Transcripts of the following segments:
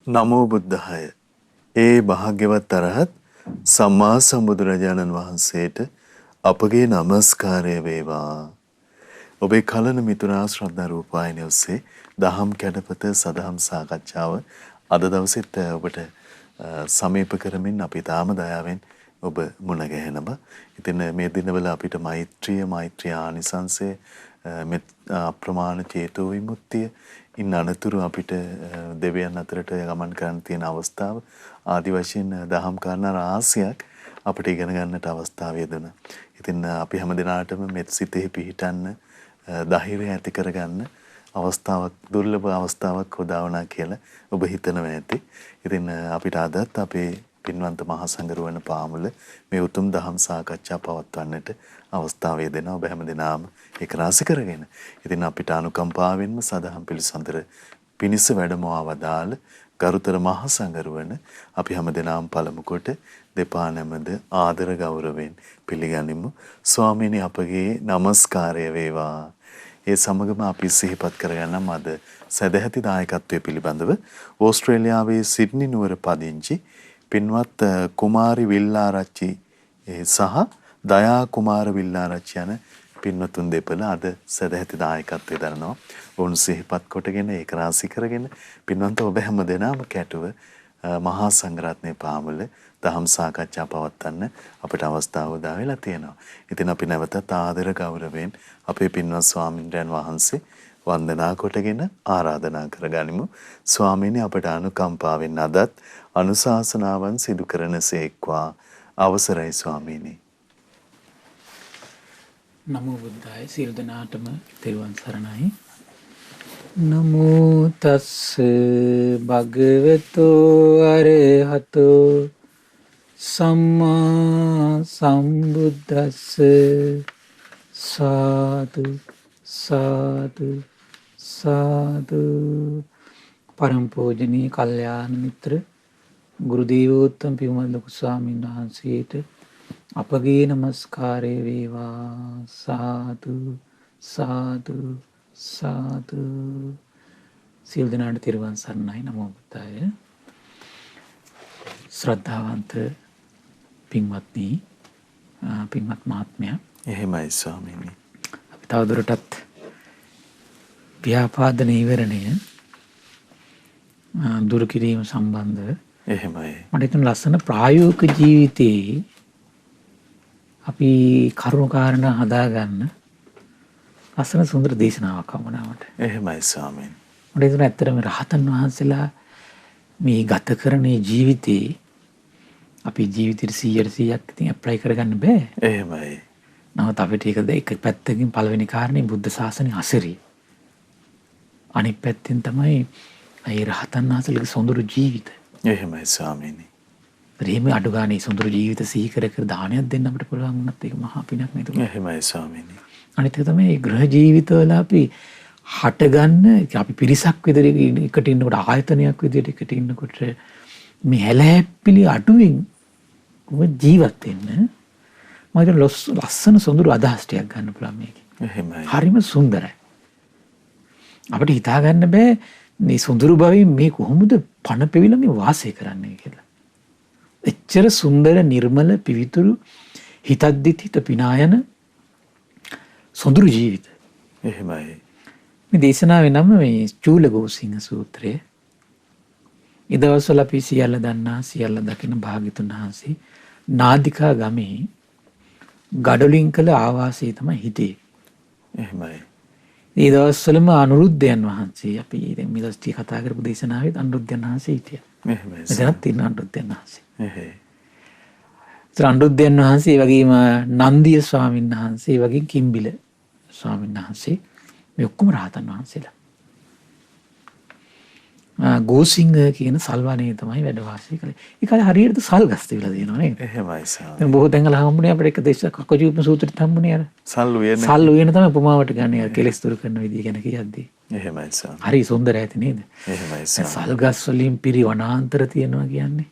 නමෝ බුද්ධාය. ඒ භාග්‍යවත් අරහත් සම්මා සම්බුදුරජාණන් වහන්සේට අපගේ নমස්කාරය වේවා. ඔබේ කලන මිතුරා ශ්‍රද්ධා රූපాయని ඔස්සේ දහම් කැඩපත සදහම් සාකච්ඡාව අද දවසෙත් ඔබට සමීප කරමින් අපි තාම දයාවෙන් ඔබ මුණ ගැහෙනවා. ඉතින් මේ දිනවල අපිට මෛත්‍රී ආනිසංසය අප්‍රමාණ චේතෝ විමුක්තිය ඉන් අනතුරු අපිට දෙවියන් අතරට ගමන් කරන්න තියෙන අවස්ථාව ආදි වශයෙන් දහම් කාරණා රාශියක් අපිට ඉගෙන ගන්නට අවස්ථාව ලැබෙනවා. ඉතින් අපි හැම දිනාටම මෙත් සිතෙහි පිහිටන්න ධෛර්යය ඇති කරගන්න අවස්ථාවක් දුර්ලභ අවස්ථාවක් උදා වුණා කියලා ඔබ හිතනවා ඇති. ඉතින් අපිට අදත් අපේ පින්වන්ත මහා සංඝරුවන පාමුල මේ උතුම් දහම් සාකච්ඡා පවත්වන්නට අවස්ථාව දෙනවා. ඔබ හැම දිනම ඒක රාශි කරගෙන. ඉතින් අපිට අනුකම්පාවෙන්ම සදහම් පිළිසඳර පිනිස වැඩමවා වදාළ ගරුතර මහා සංඝරුවන අපි හැම දිනම පළමු කොට දෙපා නැමද ආදර ගෞරවයෙන් පිළිගනිමු. ස්වාමීනි අපගේ নমස්කාරය වේවා. ඒ සමගම අපි සිහිපත් කරගන්නම් අද සදැහැති දායකත්වයේ පිළිබඳව ඕස්ට්‍රේලියාවේ සිඩ්නි නුවර පදිංචි පින්වත් කුමාරි විල්ලාරච්චි සහ දයා කුමාර විල්ලාරච්චි යන පින්වතුන් දෙපළ අද සදැහැති දායකත්වයේ දරනවා. වුන් සිහිපත් කොටගෙන ඒක රාශි කරගෙන පින්වන්ත ඔබ හැම දෙනාම කැටුව මහා සංඝරත්නයේ පාමුල දහම් සාකච්ඡා පවත්වන්න අපිට අවස්ථාව උදා වෙලා තියෙනවා. ඉතින් අපි නැවතත් ආදර ගෞරවයෙන් අපේ පින්වත් ස්වාමින්ද්‍රයන් වහන්සේ වන්දනා කොටගෙන ආරාධනා කරගනිමු. ස්වාමීනි අපට අනුකම්පාවෙන් අදත් අනුශාසනාවන් සිදු කරනසේක්වා. අවසරයි ස්වාමීනි. නමෝ බුද්ධාය. සියලු දෙනාටම තෙරුවන් සරණයි. නමෝ තස්ස භගවතු අරහතෝ සම්මා සම්බුද්දස්ස සාදු සාදු සාදු. පරම පූජනීය කල්යාණ මිත්‍ර ගුරු දේවෝත්තම පියුමල් ලොකු ස්වාමීන් වහන්සේට අපගේ নমස්කාරය වේවා. සාදු සාදු සාදු. සියලු දෙනාට තෙරුවන් සරණයි. නමෝ බුද්දාය. ශ්‍රද්ධාවන්ත පින්වත්නි, පින්වත් මහත්මයා. එහෙමයි ස්වාමීනි. අපි තවදුරටත් ව්‍යාපාද නීවරණය දුරු කිරීම සම්බන්ධව එහෙමයි. මට හිතෙන ලස්සන ප්‍රායෝගික ජීවිතේ අපි කරුණු කාරණා හදාගන්න ලස්සන සුන්දර දේශනාවක් වුණා මට. එහෙමයි ස්වාමීනි. මට හිතෙන ඇත්තටම රහතන් වහන්සේලා මේ ගත කරන ජීවිතේ අපි ජීවිතේ 100%ක් ඉතින් ඇප්ලයි කරගන්න බෑ. එහෙමයි. නමුත් අපිට ඒක පැත්තකින් පළවෙනි කාරණේ බුද්ධ ශාසනය අසිරි. අනිත් පැත්තෙන් තමයි ඒ රහතන් වහන්සේලගේ සොඳුරු ජීවිත. එහෙමයි ස්වාමීනි. ප්‍රේම අඩු ගානේ සොඳුරු ජීවිත සිහි කර කර දානයක් දෙන්න අපිට පුළුවන් වුණත් ඒක මහා පිනක් නේද? එහෙමයි ස්වාමීනි. අනිත් එක තමයි මේ ගෘහ ජීවිතවල අපි හටගන්න අපි පිරිසක් විදිහට එකට ඉන්නකොට ආයතනයක් විදිහට එකට ඉන්නකොට මේ හැලහැප්පිලි අඩුවෙන් ජීවත් වෙන්න මම ලස්සන සොඳුරු අදහස් ටිකක් ගන්න පුළුවන් මේකේ. එහෙමයි. හරිම සුන්දරයි. අපිට හිතා ගන්න බෑ මේ සොඳුරු භවයෙන් මේ කොහොමද පණ පෙවිලා මේ වාසය කරන්නේ කියලා. එච්චර සුන්දර නිර්මල පිවිතුරු හිතද්දිත් හිත පිනායන සොඳුරු ජීවිත. එහෙමයි. මේ දේශනාවේ නම මේ චූලගෝසිංහ සූත්‍රය. ඒ දවස්වල අපි සියල්ල දන්නා සියල්ල දකින භාග්‍යතුන් වහන්සේ නාදිකා ගමේ ගඩොලින් කළ ආවාසයේ තමයි හිටියේ. එහෙමයි. ඒ දවස්වලම අනුරුද්ධයන් වහන්සේ අපි දැන් මේ දවස් ටික කතා කරපු දේශනාවේ අනුරුද්ධයන් වහන්සේ හිටියා. එහෙමයි. එතනත් තියෙන අනුරුද්ධයන් වහන්සේ. එහෙයි. අනුරුද්ධයන් වහන්සේ වගේම නන්දිය ස්වාමීන් වහන්සේ වගේ කිම්බිල ස්වාමීන් වහන්සේ මේ ඔක්කොම රහතන් වහන්සේලා. ගෝසිංහ කියන සල්වනයේ තමයි වැඩ වාසය කළේ. ඒ කාලේ හරියට සල් ගස් තිබිලා තියෙනවා නේද? එහෙමයි ස්වාමීනි. දැන් බොහෝ තැන්වල හම්බුනේ අපිට එක දේශක කකජීවන සූත්‍රෙත් හම්බුනේ අර. සල් උයන. සල් උයන තමයි උපමාවට ගන්න අර කෙලස් දුරු කරන විදිය ගැන කියද්දී. එහෙමයි ස්වාමීනි. හරි සුන්දර ඇති නේද? එහෙමයි ස්වාමීනි. සල් ගස් වලින් පිරි වනාන්තර තියෙනවා කියන්නේ.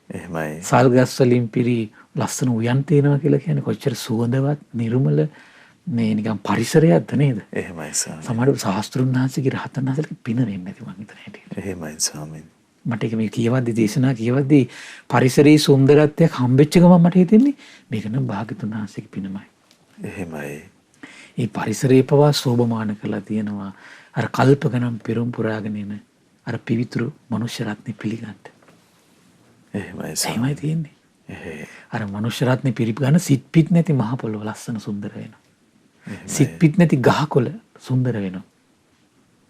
එහෙමයි. සල් ගස් වලින් පිරි ලස්සන උයන් තියෙනවා කියලා කියන්නේ කොච්චර සුවඳවත් නිර්මල මේ නිකන් පරිසරයක්ද නේද? එහෙමයි ස්වාමීනි. සමහර ශාස්ත්‍රුන් වහන්සේගේ රහතන් වහන්සේලගේ පින වෙන්නේ නැති මං හිතන හැටියට. එහෙමයි ස්වාමීනි. මට ඒක මේ කියවද්දි දේශනා කියවද්දි පරිසරයේ සුන්දරත්වයක් හම්බෙච්ච ගමන් මට හිතෙන්නේ මේක නම් භාග්‍යතුන් වහන්සේගේ පිනමයි. එහෙමයි. ඒ පරිසරයේ පවා සෝභමාන කරලා තියෙනවා. අර කල්ප ගණන් පෙරම් පුරාගෙන එන අර පිවිතුරු මනුෂ්‍ය රත්නේ පිළිගන්න. එහෙමයි. එහෙමයි තියෙන්නේ. අර මනුෂ්‍ය රත්නේ පිළිගන්න සිත් පිට නැති මහ පොළොව ලස්සන සුන්දර වෙනවා. සිත් පිට නැති ගහකොළ සුන්දර වෙනවා.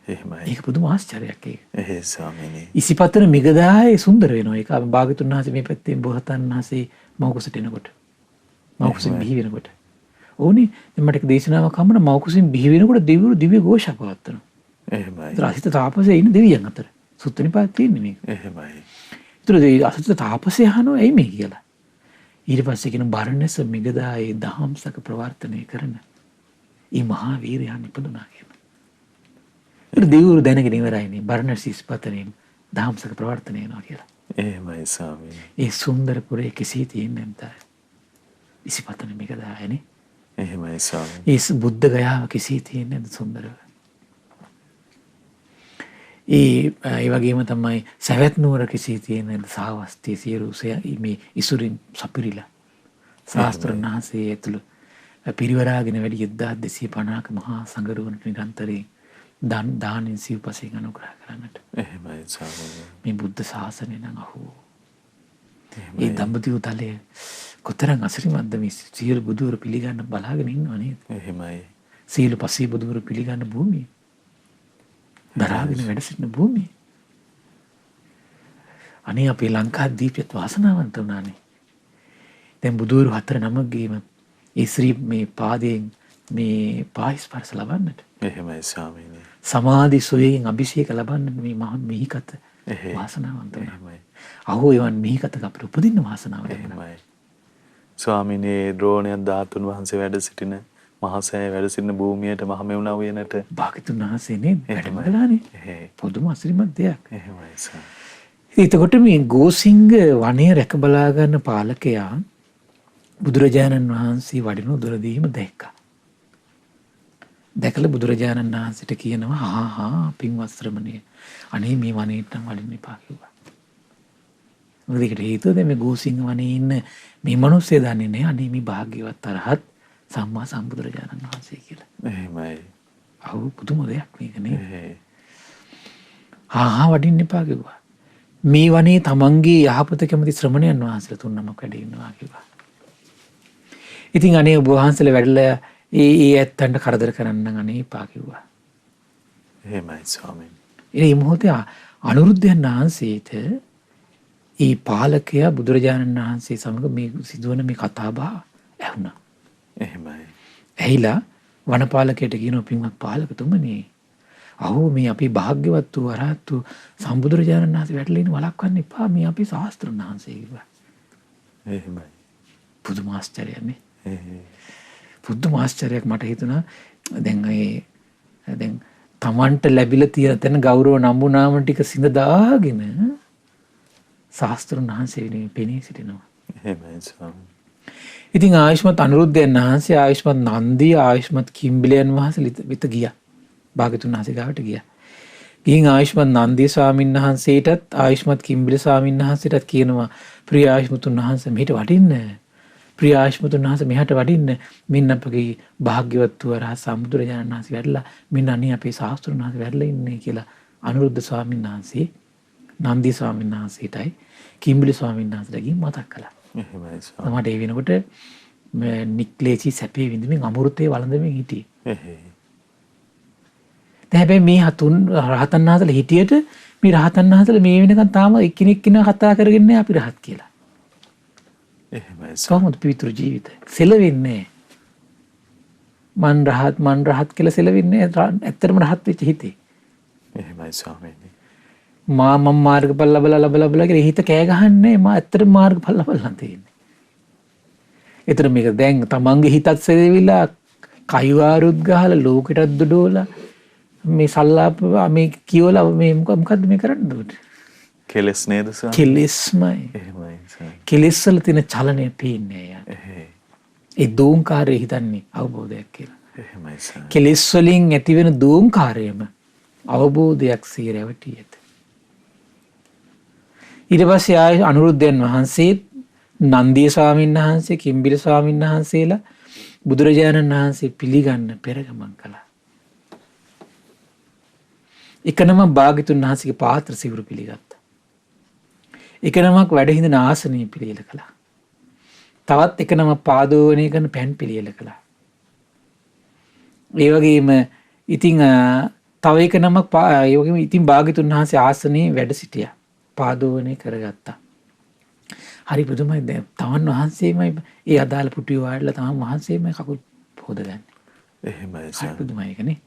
එහෙමයි. ඒක පුදුම ආශ්චර්යයක් ඒක. එහෙයි ස්වාමීනි. ඉසිපතන මිගදායේ සුන්දර වෙනවා. ඒක භාග්‍යතුන් වහන්සේ මේ පැත්තෙන් බෝසතාණන් වහන්සේ මෞකුසට එනකොට. මෞකුසින් බිහි වෙනකොට. ඕනේ දැන් මට එක දේශනාවක් හම්බුන මෞකුසින් බිහි වෙනකොට දෙවිවරු දිව්‍ය ഘോഷා පවත්වනවා. එහෙමයි. ඒතර අසිත තාපසයේ ඉන්න දෙවියන් අතර. සුත්තනිපාත තියෙන්නේ මේක. එහෙමයි. ඒතර ඒ අසිත තාපසය අහනවා ඇයි මේ කියලා. ඊට පස්සේ කියන බරණැස මිගදායේ දහම්සක ප්‍රවර්තනය කරන ඊ මහා වීරයන් ඉපදුනා කියලා. ඒක දෙවිවරු දැනගෙන ඉවරයිනේ බරණැස ඉස්පතනේ දහම්සක ප්‍රවර්තනය වෙනවා කියලා. එහෙමයි ස්වාමීනි. ඒ සුන්දර පුරේ කෙසේ තියෙන්නේ නැන්ද? ඉසිපතන මිගදායනේ. එහෙමයි ස්වාමීනි. ඒ බුද්ධ ගයාව කෙසේ තියෙන්නේ නැද්ද සුන්දරව? ඒ වගේම තමයි සවැත් නුවර කෙසේ තියෙන්නේ සාවස්තිය සියරුසය මේ ඉසුරින් සපිරිලා ශාස්ත්‍රඥ වහන්සේ ඇතුළු පිරිවරාගෙන වැඩි 1250ක මහා සංගරුවනට නිරන්තරයෙන් දානෙන් සිව්පසයෙන් අනුග්‍රහ කරන්නට. එහෙමයි ස්වාමීනි. මේ බුද්ධ ශාසනය නම් අහෝ. ඒ දඹදිව තලයේ කොතරම් අසිරිමත්ද මේ සියලු බුදුවරු පිළිගන්න බලාගෙන ඉන්නව නේද? එහෙමයි. සියලු පසේ බුදුවරු පිළිගන්න භූමිය. දරාගෙන වැඩ සිටින භූමිය. අනේ අපේ ලංකාදීපයත් වාසනාවන්ත වුණානේ. දැන් බුදුවරු 4 නමක් ගේම ඒ ශ්‍රී මේ පාදයෙන් මේ පාහිස්පර්ශ ලබන්නට. එහෙමයි ස්වාමීනි. සමාධි සොයෙන් අභිෂේක ලබන්නට මේ මහ මිහිකත වාසනාවන්ත වුණා. අහෝ එවන් මිහිකතක අපිට උපදින්න වාසනාව ලැබුණා. ස්වාමීනි ද්‍රෝණයක් ධාතුන් වහන්සේ වැඩ සිටින මහා සෑය වැඩ සිටින භූමියට මහ මෙවුනා වයනට භාග්‍යතුන් වහන්සේ නේද වැඩම කළානේ. පොදුම අසිරිමත් දෙයක්. එහෙමයි සර්. එතකොට මේ ගෝසිංග වනයේ රැක බලා ගන්න පාලකයා බුදුරජාණන් වහන්සේ වඩින උදරදීම දැක්කා. දැකලා බුදුරජාණන් වහන්සේට කියනවා හා පින්වත් ශ්‍රමණේ අනේ මේ වනයේට නම් වඩින්න එපා කිව්වා. මොකද ඒකට හේතුව දැන් මේ ගෝසිංග වනයේ ඉන්න මේ මිනිස්සු දන්නේ නැහැ අනේ මේ භාග්‍යවත් අරහත් සම්මා සම්බුදුරජාණන් වහන්සේ කියලා. එහෙමයි. ආව පුදුම දෙයක් මේක නේ. හා වඩින්න එපා කිව්වා. මේ වනේ තමන්ගේ යහපත කැමති ශ්‍රමණයන් වහන්සේලා 3 නමක් වැඩ ඉන්නවා කිව්වා. ඉතින් අනේ ඔබ වහන්සේලා වැඩලා ඒ ඇත්තන්ට කරදර කරන්න අනේ එපා කිව්වා. එහෙමයි ස්වාමීනි. ඒ මොහොතේ අනුරුද්ධයන් වහන්සේට ඒ පාලකයා බුදුරජාණන් වහන්සේ සමග මේ සිදුවන මේ කතාබහ ඇහුණා. එහෙමයි. ඇහිලා වනපාලකයට කියනවා පින්වත් පාලකතුමනි අහෝ මේ අපි භාග්‍යවත් වූ අරහත් වූ සම්බුදුරජාණන් වහන්සේ වැටලා ඉන්න වළක්වන්න එපා මේ අපි ශාස්ත්‍රඥ වහන්සේ කිව්වා. එහෙමයි. පුදුම ආශ්චර්යයක් නේ. පුදුම ආශ්චර්යයක් මට හිතුණා දැන් තමන්ට ලැබිලා තියෙන තැන ගෞරව නම්බුනාම ටික සිඳ දාගෙන ශාස්ත්‍රඥ වහන්සේ වෙනුවෙන් පෙනී සිටිනවා. එහෙමයි ස්වාමීනි. ඉතින් ආයුෂ්මත් අනුරුද්ධයන් වහන්සේ ආයුෂ්මත් නන්දිය ආයුෂ්මත් කිම්බිලයන් වහන්සේ වෙත ගියා. භාග්‍යතුන් වහන්සේ ගාවට ගියා. ගිහින් ආයුෂ්මත් නන්දිය ස්වාමීන් වහන්සේටත් ආයුෂ්මත් කිම්බිල ස්වාමීන් වහන්සේටත් කියනවා ප්‍රිය ආයුෂ්මතුන් වහන්සේ මෙහෙට වඩින්න. ප්‍රිය ආයුෂ්මතුන් වහන්සේ මෙහාට වඩින්න. මෙන්න අපගේ භාග්‍යවත් වූ රහත් සම්බුදුරජාණන් වහන්සේ වැඩලා මෙන්න අනේ අපේ ශාස්ත්‍රඥ වහන්සේ වැඩලා ඉන්නේ කියලා අනුරුද්ධ ස්වාමීන් වහන්සේ නන්දිය ස්වාමීන් වහන්සේටයි කිම්බිල ස්වාමීන් වහන්සේටගෙන් මතක් කළා. එහෙමයි ස්වාමීනි. මට ඒ වෙනකොට නික්ලේශී සැපේ විඳින්මින් අමෘතේ වළඳමින් හිටියේ. දැන් හැබැයි මේ හතුන් රහතන් වහන්සේලා හිටියට මේ රහතන් වහන්සේලා මේ වෙනකන් තාම එක්කෙනෙක් කෙනා කතා කරගෙන නැහැ අපි රහත් කියලා. එහෙමයි. කොහොමද පිවිතුරු ජීවිතය? සෙලවෙන්නේ මන් රහත් කියලා සෙලවෙන්නේ ඇත්තටම රහත් වෙච්ච හිතේ. එහෙමයි ස්වාමීනි. මම මාර්ගඵල ලබලා කියලා හිත කෑ ගහන්නේ මම ඇත්තටම මාර්ගඵල ලබලා තියෙන්නේ. ඒතර මේක දැන් තමන්ගේ හිතත් සෙලවිලා කයිවාරුත් ගහලා ලෝකෙටත් දොඩවලා මේ සල්ලාප මේ කියවලා මේ මොකද්ද මේ කරන්න දුන්නේ? කෙලස් නේද ස්වාමීනි? කෙලස්මයි. එහෙමයි ස්වාමීනි. කෙලස් වල තියෙන චලනය පේන්නේ යා. ඒ දෝංකාරය හිතන්නේ අවබෝධයක් කියලා. එහෙමයි ස්වාමීනි. කෙලස් වලින් ඇතිවෙන දෝංකාරයම අවබෝධයක් සිය රැවටි ඇත. ඊට පස්සේ ආය අනුරුද්ධයන් වහන්සේ නන්දිය ස්වාමීන් වහන්සේ කිම්බිල ස්වාමීන් වහන්සේලා බුදුරජාණන් වහන්සේ පිළිගන්න පෙරගමන් කළා. එක නමක් භාග්‍යතුන් වහන්සේගේ පාත්‍ර සිවුරු පිළිගත්තා. එක නමක් වැඩ හිඳින ආසනය පිළියෙල කළා. තවත් එක නමක් පාදෝවණය කරන පැන් පිළියෙල කළා. ඒ වගේම ඉතින් තව එක නමක් ඒ වගේම ඉතින් භාග්‍යතුන් වහන්සේ ආසනයේ වැඩ සිටියා. පාදෝවණය කරගත්තා. හරි පුදුමයි. දැන් තමන් වහන්සේමයි ඒ අදාළ පුටුවේ වාඩිලා තමන් වහන්සේමයි කකුල් පොදගන්නේ. එහෙමයි හරි පුදුමයි ඒකනේ.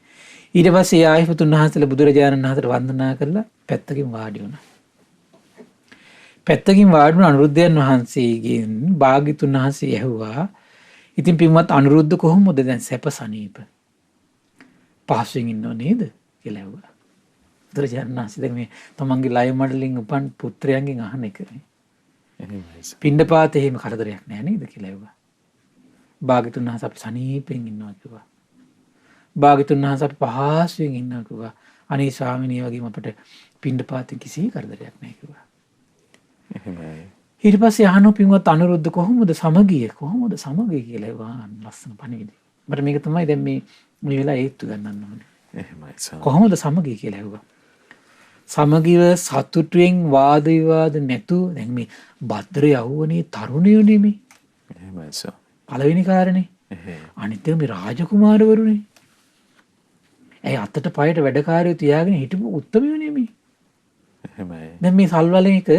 ඊට පස්සේ ආයතතුන් වහන්සේලා බුදුරජාණන් වහන්සේට වන්දනා කරලා පැත්තකින් වාඩි වුණා. පැත්තකින් වාඩි වුණ අනුරුද්ධයන් වහන්සේගෙන් භාග්‍යතුන් වහන්සේ ඇහුවා, ඉතින් පින්වත් අනුරුද්ධ කොහොමද දැන් සැප සනීප? පහසුවෙන් ඉන්නව නේද කියලා ඇහුවා. බුදුරජාණන් වහන්සේ දැන් මේ තමන්ගේ ලය මඩලින් උපන් පුත්‍රයන්ගෙන් අහන එක. පිණ්ඩපාතේ එහෙම කරදරයක් නෑ නේද කියලා ඇහුවා. භාග්‍යතුන් වහන්සේ අපි සනීපෙන් ඉන්නවා කිව්වා. භාග්‍යතුන් වහන්සේ අපි පහසුවෙන් ඉන්නවා කිව්වා. අනේ ස්වාමිනේ වගේම අපිට පිණ්ඩපාතේ කිසි කරදරයක් නෑ කිව්වා. එහෙමයි. ඊට පස්සේ අහනවා පින්වත් අනුරුද්ධ කොහොමද සමගිය කියලා ඇහුවා. ලස්සන පණිවිඩය. මට මේක තමයි දැන් මේ වෙලාව ඒත්තු ගන්නන්න ඕනේ. එහෙමයි. කොහොමද සමගිය කියලා ඇහුවා. සමගිව සතුටුවෙන් වාද විවාද නැතුව දැන් මේ භද්‍ර යවුවනේ තරුණයෝ නෙමෙයි. එහෙමයි සර්. පළවෙනි කාරණේ. අනිත් මේ රාජකුමාරවරුනේ. ඇයි අතට පයට වැඩකාරයෝ තියාගෙන හිටපු උත්තමයෝ නෙමෙයි. එහෙමයි. දැන් මේ සල්වලෙන් එක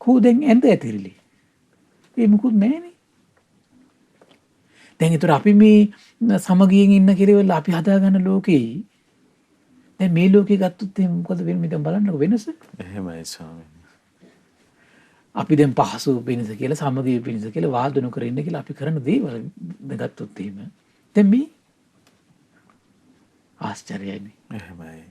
කූදෙන් ඇඳ ඇතිරිලි. ඒ මුකුත් නැහනේ. දැන් ඒතර අපි මේ සමගියෙන් ඉන්න කෙරෙවල අපි හදාගන්න ලෝකේ දැන් මේ ලෝකේ ගත්තොත් එහෙනම් මොකද වෙන්නේ? දැන් බලන්නකො වෙනස. එහෙමයි ස්වාමීනි. අපි දැන් පහසු වෙනස කියලා සමගිය වෙනස කියලා වාද නොකර ඉන්න කියලා අපි කරන දේවල් ගත්තොත් එහෙම. දැන් මේ ආශ්චර්යයිනේ. එහෙමයි.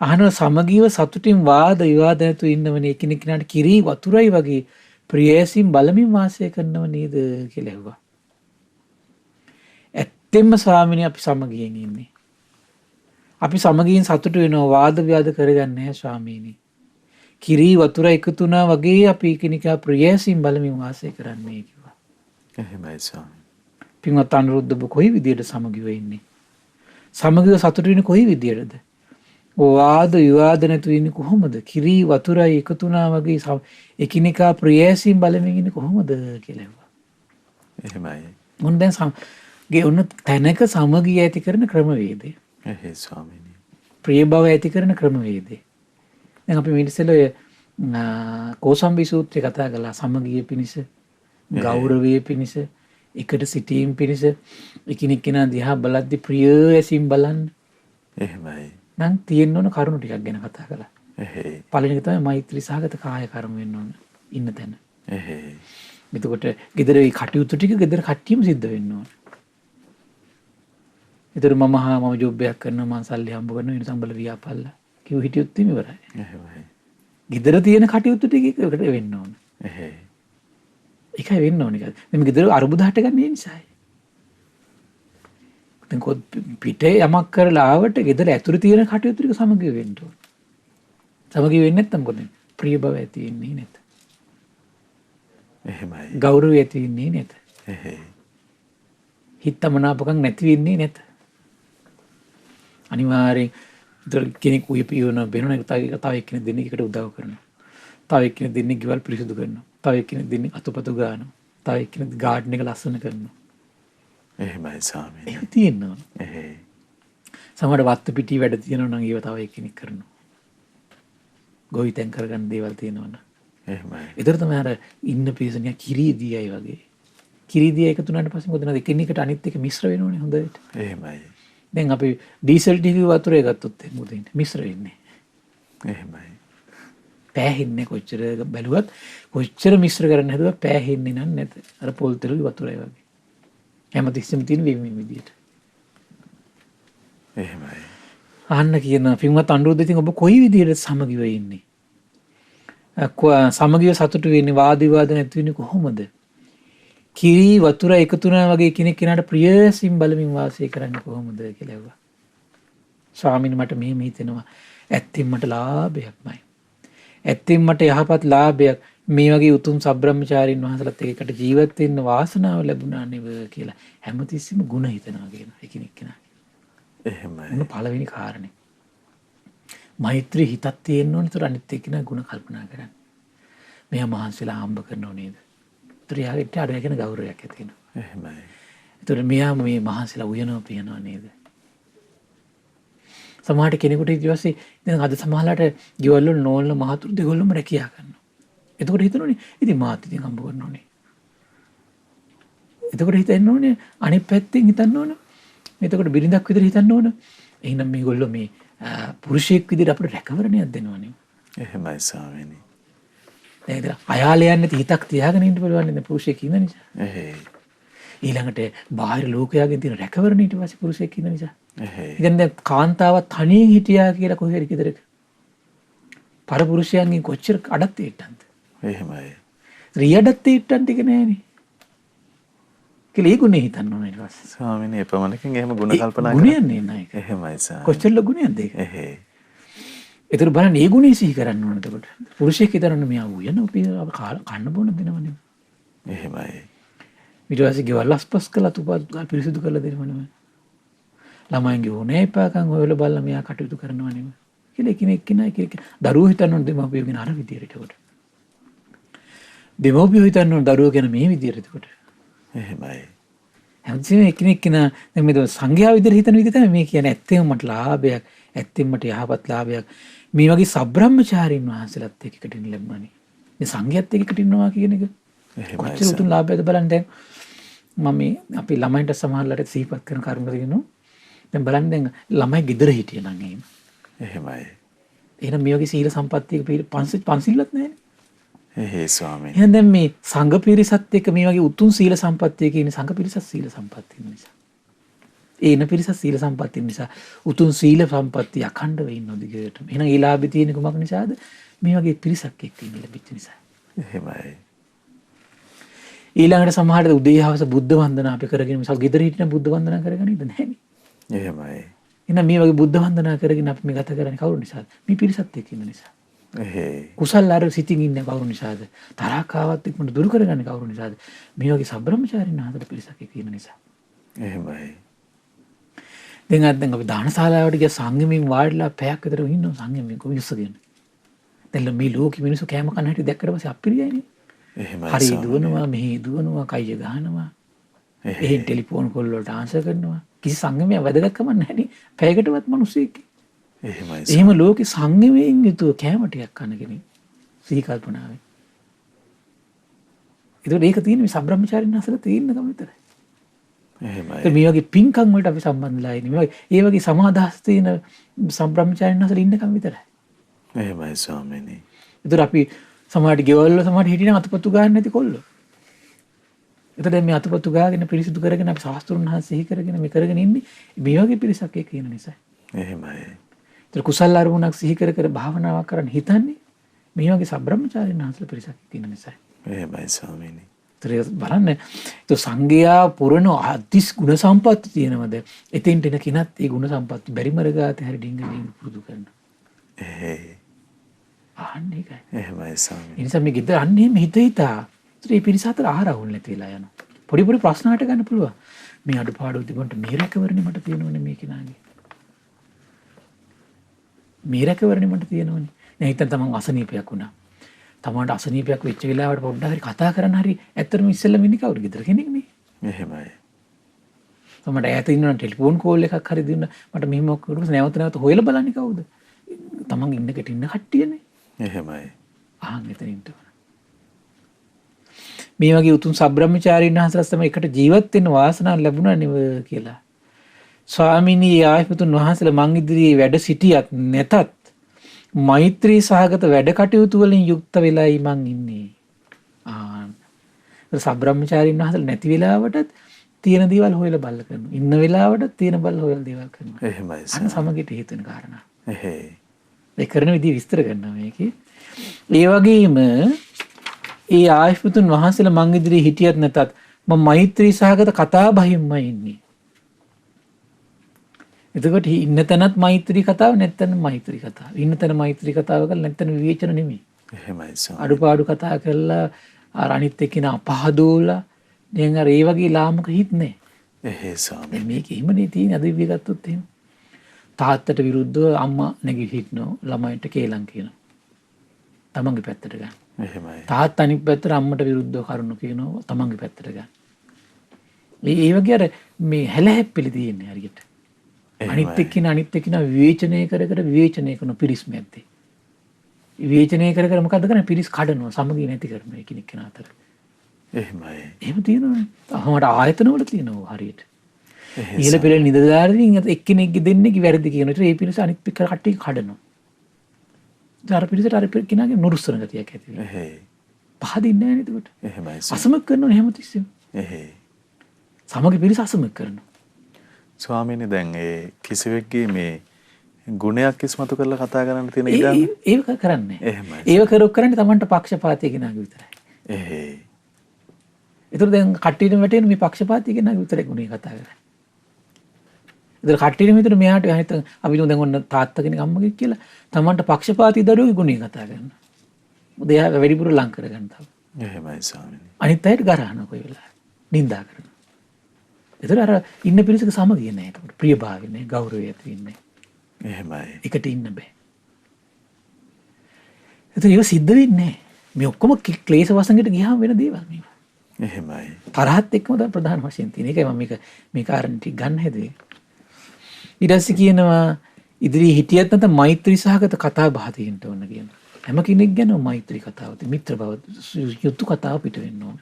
අහන සමගියව සතුටින් වාද විවාද නැතුව ඉන්නවනේ එකිනෙකාට කිරි වතුරයි වගේ ප්‍රියසින් බලමින් වාසය කරනව නේද කියලා ඇහුවා. ඇත්තෙන්ම ස්වාමීනි අපි සමගියෙන් ඉන්නේ. අපි සමගියෙන් සතුට වෙනවා වාද විවාද කරගන්නේ නැහැ ස්වාමීනි. කිරි වතුර එකතු වුණා වගේ අපි එකිනෙකා ප්‍රියසින් බලමින් වාසය කරන්නේ කිව්වා. එහෙමයි ස්වාමීනි. පින්වත් අනුරුද්ධ ඔබ කොයි විදියට සමගිව ඉන්නේ? සමගිව සතුට වෙන්නේ කොයි විදියටද? වාද විවාද නැතුව ඉන්නේ කොහොමද? කිරි වතුරයි එකතු වුණා වගේ එකිනෙකා ප්‍රියසින් බලමින් ඉන්නේ කොහොමද කියලා ඇහුවා. එහෙමයි. මොන දැන් ගේ ඔන්න තැනක සමගිය ඇති කරන ක්‍රමවේදය. එහෙයි ස්වාමීනි. ප්‍රිය බව ඇති කරන ක්‍රමවේදය. දැන් අපි මේ ඉස්සෙල්ලා ඔය කෝසම්බි සූත්‍රය කතා කළා. සමගිය පිණිස, ගෞරවය පිණිස, එකට සිටීම පිණිස එකිනෙක කෙනා දිහා බලද්දි ප්‍රිය ඇසින් බලන්න. එහෙමයි. නම් තියෙන්න ඕන කරුණු ටිකක් ගැන කතා කළා. එහෙයි. පළවෙනි එක තමයි මෛත්‍රී සහගත කාය කර්ම වෙන්න ඕන ඉන්න තැන. එහෙයි. එතකොට ගෙදර ඒ කටයුතු ටික ගෙදර කට්ටියම සිද්ධ වෙන්න ඕන. ඒතර මම ජොබ් එකක් කරනවා මම සල්ලි හම්බ කරනවා වෙන සම්බල ව්‍යාපාරලා කිව් හිටියොත් ඉවරයි. එහෙමයි. ගෙදර තියෙන කටයුතු ටික එකට වෙන්න ඕන. එහෙයි. ඒකයි වෙන්න ඕන එක. මේ ගෙදර අරුබුද හට ගන්න ඒ නිසායි. දැන් කොත් පිටේ යමක් කරලා ආවට ගෙදර ඇතුළේ තියෙන කටයුතු ටික සමගිය වෙන්න ඕන. සමගිය වෙන්නේ නැත්නම් මොකද? ප්‍රිය බව ඇති වෙන්නේ නැත. එහෙමයි. ගෞරවය ඇති වෙන්නේ නැත. එහෙයි. හිතමනාපකම් නැති වෙන්නේ නැත. අනිවාර්යෙන් කෙනෙක් උය පියවන වෙන එක තව එක්කෙනෙක් දෙන්නේ එකට උදව් කරනවා. තව එක්කෙනෙක් දෙන්නේ ගෙවල් පිරිසිදු කරනවා. තව එක්කෙනෙක් දෙන්නේ අතුපතු ගන්නවා. තව එක්කෙනෙක් ගාඩන් එක ලස්සන කරනවා. එහෙමයි ස්වාමීනි. ඒක තියෙනවා. එහෙයි. සමහර වත්ත පිටි වැඩ තියෙනවා නම් ඒව තව එක්කෙනෙක් කරනවා. ගොවිතැන් කරගන්න දේවල් තියෙනවා නම්. එහෙමයි. ඒතර තමයි අර ඉන්න පිරිසනිය කිරිදී අය වගේ. කිරිදී එකතු වුණාට පස්සේ මොකද නේද එකිනෙකට අනිත් එක මිශ්‍ර වෙනවනේ හොඳට. එහෙමයි. දැන් අපි ඩීසල් ටික වතුරේ ගත්තොත් මොකද වෙන්නේ? මිශ්‍ර වෙන්නේ. එහෙමයි. පෑහෙන්නේ කොච්චර බැලුවත් කොච්චර මිශ්‍ර කරන්න හැදුවත් පෑහෙන්නේ නැත. අර පොල් තෙලුයි වතුරයි වගේ. හැමතිස්සෙම තියෙන වෙමින් විදියට. එහෙමයි. අහන්න කියන පින්වත් අනුරුද්ධ ඉතින් ඔබ කොයි විදියට සමගිව ඉන්නේ? සමගිව සතුටු වෙන්නේ වාද විවාද නැති වෙන්නේ කොහොමද? කිරි වතුර එකතු වුණා වගේ කෙනාට ප්‍රියසින් බලමින් වාසය කරන්නේ කොහොමද කියලා ඇහුවා. ස්වාමීන් මට මෙහෙම හිතෙනවා. ඇත්තෙන් මට ලාභයක්මයි. ඇත්තෙන් මට යහපත් ලාභයක් මේ වගේ උතුම් සබ්‍රහ්මචාරීන් වහන්සේලාත් එක්ක ජීවත් වෙන්න වාසනාව ලැබුණා නේද කියලා හැමතිස්සෙම ಗುಣ හිතනවා කියන එකිනෙක කෙනා. එහෙමයි. මොන පළවෙනි කාරණේ. මෛත්‍රී හිතක් තියෙන්න ඕනේ. ඒතර අනිත් එක්කෙනා ಗುಣ කල්පනා කරන්න. මෙයා මහන්සිලා හම්බ කරනව නේද? ඒතර යාගෙට අර ගැන ගෞරවයක් ඇති වෙනවා. එහෙමයි. ඒතර මෙයා මේ මහන්සිලා උයනවා පියනවා නේද? සමහරට කෙනෙකුට ඊට පස්සේ දැන් අද සමහරලාට ගෙවල් වල නෝල්ල මහතුරු දෙගොල්ලම රැකියා කරනවා. එතකොට හිතනෝනේ ඉතින් මාත් ඉතින් හම්බ කරනෝනේ. එතකොට හිතන්න ඕනේ අනිත් පැත්තෙන් හිතන්න ඕන. එතකොට බිරිඳක් විදිහට හිතන්න ඕන. එහෙනම් මේගොල්ලෝ මේ පුරුෂයෙක් විදිහට අපිට රැකවරණයක් දෙනවනේ. එහෙමයි ස්වාමීනි. දැන් ඉතින් අයාලේ යන්නේ හිතක් තියාගෙන ඉන්න පුළුවන් නේද පුරුෂයෙක් ඉන්න නිසා. එහෙයි. ඊළඟට බාහිර ලෝකයාගෙන් තියෙන රැකවරණ ඊට පස්සේ පුරුෂයෙක් ඉන්න නිසා. එහෙයි. ඉතින් දැන් කාන්තාව තනියෙන් හිටියා කියලා කොහේ හරි ගෙදරක. පරපුරුෂයන්ගෙන් කොච්චර අඩත් ඒට්ටන්ද? එහෙමයි. රියඩත් ඒට්ටන් ටික නෑනේ. කියලා ඒ ගුණේ හිතන්න ඕන ඊට පස්සේ. ස්වාමීනි එපමණකින් එහෙම ගුණ කල්පනා ගුණයක් නේ නෑ. එහෙමයි ස්වාමීනි. කොච්චර ගුණයක්ද ඒක? එහෙයි. ඒතර බලන්න ඒ ගුණේ සිහි කරන්න ඕන එතකොට. පුරුෂයෙක් හිතන්න මෙයා උයන කන්න බොන දෙනවනේ. එහෙමයි. ඊට පස්සේ ගෙවල් අස්පස් කළා තුපත් පිරිසිදු කරලා දෙනවනේ. ළමයින්ගේ ඕනේ එපාකම් හොයලා බලලා මෙයා කටයුතු කරනවා නෙමෙයි. කියලා එකිනෙක කෙනා එක දරුවෝ හිතන්න ඕන දෙමාපියෝ ගැන අර විදියට එතකොට. දෙමාපියෝ හිතන්න ඕන දරුවෝ ගැන මේ විදියට එතකොට. එහෙමයි. හැමතිස්සෙම එකිනෙක කෙනා දැන් මේ සංඝයා විදියට හිතන විදිහ තමයි මේ කියන්නේ ඇත්තෙම මට ලාභයක් ඇත්තෙම මට යහපත් ලාභයක් මේ වගේ සබ්‍රහ්මචාරීන් වහන්සේලාත් එක්ක එකට ඉන්න ලැබුණානේ. මේ සංඝයාත් එක්ක එකට ඉන්නවා කියන එක කොච්චර උතුම් ලාභයක්ද බලන්න. දැන් මම මේ අපි ළමයින්ට සමහරලාට සිහිපත් කරන කරුණු තියෙනවා. දැන් බලන්න දැන් ළමයි ගෙදර හිටිය නම් එහෙම. එහෙමයි. එහෙනම් මේ වගේ සීල සම්පත්තියක පන්සිල්ලත් නැහැනේ. එහෙයි ස්වාමීනි. එහෙනම් දැන් මේ සංඝ පිරිසත් එක්ක මේ වගේ උතුම් සීල සම්පත්තියක ඉන්න සංඝ පිරිසත් සීල සම්පත්තිය නිසා. ඒන පිරිසත් සීල සම්පත්තිය නිසා උතුම් සීල සම්පත්තිය අඛණ්ඩව ඉන්නොත් දිගට. එහෙනම් ඒ ලාභය තියෙන කුමක් නිසාද? මේ වගේ පිරිසක් එක්ක ඉන්න ලැබිච්ච නිසා. එහෙමයි. ඊළඟට සමහරට උදේ හවස බුද්ධ වන්දනා අපි කරගෙන මිසක් ගෙදර හිටින බුද්ධ වන්දනා කරගෙන ඉඳ නැහැනේ. එහෙමයි. එහෙනම් මේ වගේ බුද්ධ වන්දනා කරගෙන අපි මේ ගත කරන්නේ කවුරු නිසාද? මේ පිරිසත් එක්ක ඉන්න නිසා. එහෙයි. කුසල් අර සිතින් ඉන්නේ කවුරු නිසාද? තරහකාවත් ඉක්මනට දුරු කරගන්නේ කවුරු නිසාද? මේ වගේ සබ්‍රහ්මචාරින් ආදර පිරිසක් එක්ක ඉන්න නිසා. එහෙමයි. දැන් අපි දානශාලාවට ගිය සංගමෙන් වාඩිලා පැයක් විතර ඉන්නවා සංගමෙන් කොමිස්සගෙන. දැන් මේ ලෝකෙ මිනිස්සු කෑම කන හැටි දැක්කට පස්සේ අප්පිරියයිනේ. එහෙමයි. හරි දුවනවා මෙහි දුවනවා කයිය ගහනවා. එහෙන් ටෙලිෆෝන් කෝල් වලට ආන්සර් කරනවා. කිසි සංගමයක් වැදගත්කමක් නැහැ නේ. පැයකටවත් මිනිස්සෙක්. එහෙමයි. එහෙම ලෝකෙ සංගමයෙන් යුතුව කෑම ටිකක් කන කෙනෙක්. සිහි කල්පනාවෙන්. ඒක තියෙන මේ සබ්‍රහ්මචාරින් අසල තියෙන කම විතරයි. එහෙමයි. මේ වගේ පින්කම් වලට අපි සම්බන්ධලා ඉන්නේ. ඒ වගේ සමාදාස් තියෙන සම්බ්‍රහ්මචාරින් අසල ඉන්න කම විතරයි. එහෙමයි ස්වාමීනි. ඒතර අපි සමහරට ගෙවල් වල සමහරට හිටියනම් අතපොත්තු ගන්න නැති කොල්ලෝ. ඒතර දැන් මේ අතපොත්තු ගාගෙන පිරිසිදු කරගෙන අපි ශාස්ත්‍රුන් වහන්සේ සිහි කරගෙන මේ කරගෙන ඉන්නේ මේ වගේ පිරිසක් එක්ක ඉන්න නිසා. එහෙමයි. ඒතර කුසල් අරමුණක් සිහි කර කර භාවනාවක් කරන්න හිතන්නේ මේ වගේ සබ්‍රහ්මචාරින් වහන්සේලා පිරිසක් එක්ක ඉන්න නිසා. එහෙමයි ස්වාමීනි. බලන්න ඒ සංඝයා පුරණ අතිස් ගුණ සම්පatti තියෙනවද? එතෙන්ට එන කිනත් ඒ ගුණ සම්පatti බැරි මරගාත හැරි ඩිංග පුරුදු කරනවා. එහෙයි. අන්න ඒකයි. එහෙමයි ස්වාමීනි. ඒ නිසා මේ ගෙදර අන්නේ මේ හිත ඒ පිරිස අතර ආරවුල් නැති වෙලා යනවා. පොඩි පොඩි ප්‍රශ්න හට ගන්න පුළුවන්. මේ අඩුපාඩු තිබුණට මේ රැකවරණේ මට තියෙනවනේ මේ කෙනාගේ. මේ රැකවරණේ මට තියෙනවනේ. දැන් හිතන්න තමන් අසනීපයක් වුණා. තමන්ට අසනීපයක් වෙච්ච වෙලාවට පොඩ්ඩක් හරි කතා කරන්න හරි ඇත්තටම ඉස්සෙල්ලා ඉන්නේ කවුරු ගෙදර කෙනෙක් නේ. එහෙමයි. තමන්ට ඈත ඉන්නවා ටෙලිෆෝන් කෝල් එකක් හරි දුන්න මට මෙහෙම කරුවොත් නැවත හොයලා බලන්නේ කවුද? තමන් ඉන්නකට ඉන්න කට්ටියනේ. එහෙමයි. එතන ඉන්න ඕන. මේ වගේ උතුම් සබ්‍රහ්මචාරීන් වහන්සේලා තමයි එකට ජීවත් වෙන්න වාසනාව ලැබුණා නෙව කියලා. ස්වාමීනි ආයතතුන් වහන්සේලා මං ඉදිරියේ වැඩ සිටියත් නැතත් මෛත්‍රී සහගත වැඩ කටයුතු වලින් යුක්ත වෙලයි මං ඉන්නේ. සබ්‍රහ්මචාරීන් වහන්සේලා නැති වෙලාවටත් තියෙන දේවල් හොයලා බල්ල කරනවා. ඉන්න වෙලාවටත් තියෙන බල්ල හොයලා දේවල් කරනවා. එහෙමයි. අන්න සමගියට හේතු වෙන කාරණා. එහෙයි. ඒ කරන විදිහ විස්තර කරනවා මේකේ. ඒ වගේම ඒ ආයතතුන් වහන්සේලා මං ඉදිරියේ හිටියත් නැතත් මම මෛත්‍රී සහගත කතා බහින්මයි ඉන්නේ. එතකොට ඉන්න තැනත් මෛත්‍රී කතාව නැත්නම් මෛත්‍රී කතාව. ඉන්න තැන මෛත්‍රී කතාව කරලා නැත්නම් විවේචන නෙමෙයි. එහෙමයි ස්වාමීනි. අඩුපාඩු කතා කරලා අර අනිත් එක්කිනා අපහදෝලා දැන් අර ඒ වගේ ලාමක හිත් නෑ. එහෙයි ස්වාමීනි. දැන් මේක එහෙමනේ තියෙන්නේ අද විදිය ගත්තොත් එහෙම. තාත්තට විරුද්ධව අම්මා නැගී හිටනෝ ළමයින්ට කේලම් කියනවා. තමන්ගේ පැත්තට ගන්න. එහෙමයි. තාත්තා අනිත් පැත්තට අම්මට විරුද්ධව කරුණු කියනවා තමන්ගේ පැත්තට ගන්න. ඒ වගේ අර මේ හැලහැප්පිලි තියෙන්නේ හරියට. අනිත් එක්කිනා විවේචනය කර විවේචනය කරන පිරිස් මැද්දේ. විවේචනය කර මොකද කරන්නේ? පිරිස් කඩනවා, සමගිය නැති කරනවා එකිනෙක අතර. එහෙමයි. එහෙම තියෙනවනේ. අහමඩ ආයතනවල තියෙනවා හරියට. ඉහළ පෙළ නිලධාරීන් එක්කෙනෙක්ගේ දෙන්නෙක්ගේ වැරදි කියනවා. ඒ පිරිස අනිත් කට්ටිය කඩනවා. අර පිරිසට අර කෙනාගේ නුරුස්සන ගතියක් ඇති වෙනවා. එහෙයි. පහදින්නේ නැහැ නේද ඒකට? එහෙමයි. අසමක් කරනවනේ හැමතිස්සෙම. එහෙයි. සමගි පිරිස අසමක් කරනවා. ස්වාමීනි දැන් ඒ කිසිවෙක්ගේ මේ ගුණයක් ඉස්මතු කරලා කතා කරන්න තියෙන ඉඩම් ඒක කරන්නේ. එහෙමයි. ඒක කරන්නේ Tamanට පක්ෂපාතී කෙනාගේ විතරයි. එහෙයි. ඒතර දැන් කට්ටියටම වැටෙන මේ පක්ෂපාතී කෙනාගේ විතරයි ගුණේ කතා කරන්නේ. ඒතර කට්ටියටම විතර මෙයාට හිත අපි දැන් ඔන්න තාත්තා කෙනෙක් අම්මා කෙනෙක් කියලා Tamanට පක්ෂපාතී දරුවෝගේ ගුණේ කතා කරනවා. මොකද එයා වැඩිපුර ලං කරගන්න තව. එහෙමයි ස්වාමීනි. අනිත් අයට ගරහන කොයි වෙලාවෙ. නින්දා කරනවා. ඒතර අර ඉන්න පිරිසක සමගිය නැහැ. ඒකට ප්‍රියභාවය නැහැ, ගෞරවය ඇති වෙන්නේ නැහැ. එහෙමයි. එකට ඉන්න බෑ. ඒතර ඒක සිද්ධ වෙන්නේ නැහැ. මේ ඔක්කොම ක්ලේශ වසඟයට ගියාම වෙන දේවල් මේවා. එහෙමයි. තරහත් එක්කම තමයි ප්‍රධාන වශයෙන් තියෙන. ඒකයි මම මේ කාරණේ ටික ගන්න හැදුවේ. ඊට පස්සේ කියනවා ඉදිරියේ හිටියත් නැත්නම් මෛත්‍රී සහගත කතා බහ තියෙන්න ඕන කියනවා. හැම කෙනෙක් ගැන මෛත්‍රී කතාව, මිත්‍ර බව, යුතු කතාව පිට වෙන්න ඕන.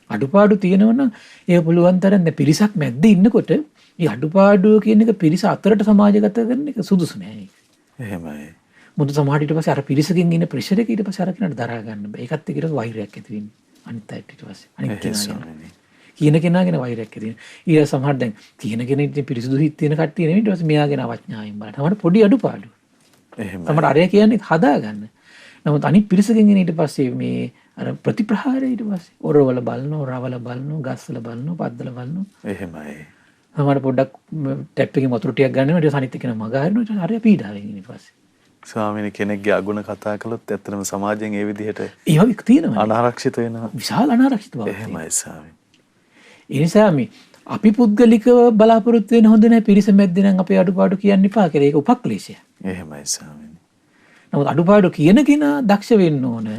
අඩුපාඩු තියෙනවනම් ඒක පුළුවන් තරම් දැන් පිරිසක් මැද්දේ ඉන්නකොට මේ අඩුපාඩුව කියන එක පිරිස අතරට සමාජගත කරන එක සුදුසු නෑ. එහෙමයි. මොකද සමහර ඊට පස්සේ අර පිරිසකින් ඉන්න ප්‍රෙෂර් එක ඊට පස්සේ අර කෙනාට දරා ගන්න බෑ. ඒකත් එක්ක වෛරයක් ඇති වෙන්නේ. අනිත් අයට ඊට පස්සේ. අනිත් කෙනාගෙන. කියන කෙනාගෙන වෛරයක් ඇති වෙනවා. ඊට සමහර දැන් කියන කෙනෙක් පිරිසුදු හිත් තියෙන කට්ටිය නෙමෙයි ඊට පස්සේ මෙයාගෙන අවඥාවෙන් බලන්න. තමයි පොඩි අඩුපාඩු. එහෙමයි. තමයි අරය කියන්නේ හදා ගන්න. නමුත් අනිත් පිරිසකින් එන ඊට පස්සේ මේ අර ප්‍රතිප්‍රහාරය ඊට පස්සේ ඔරවල බලනවා, රවල බලනවා, ගස්වල බලනවා, පද්දල බලනවා. එහෙමයි. සමහර පොඩ්ඩක් ටැප් එකේ වතුර ටිකක් ගන්නවා ඊට අනිත් කෙනා මග හරිනවා ඊට හරිය පීඩාවෙන් ඊට පස්සේ. ස්වාමීනි කෙනෙක්ගේ අගුණ කතා කළොත් ඇත්තටම සමාජයෙන් ඒ විදිහට ඒ වගේ තියෙනවා. අනාරක්ෂිත වෙනවා. විශාල අනාරක්ෂිත බවක්. එහෙමයි ස්වාමීනි. ඒ නිසා මේ අපි පුද්ගලිකව බලාපොරොත්තු වෙන හොඳ නැහැ පිරිස මැද්දේ නම් අපේ අඩුපාඩු කියන්න එපා කියලා. ඒක උපක්ලේශය. එහෙමයි ස්වාමීනි. නමුත් අඩුපාඩු කියන කෙනා දක්ෂ වෙන්න ඕන.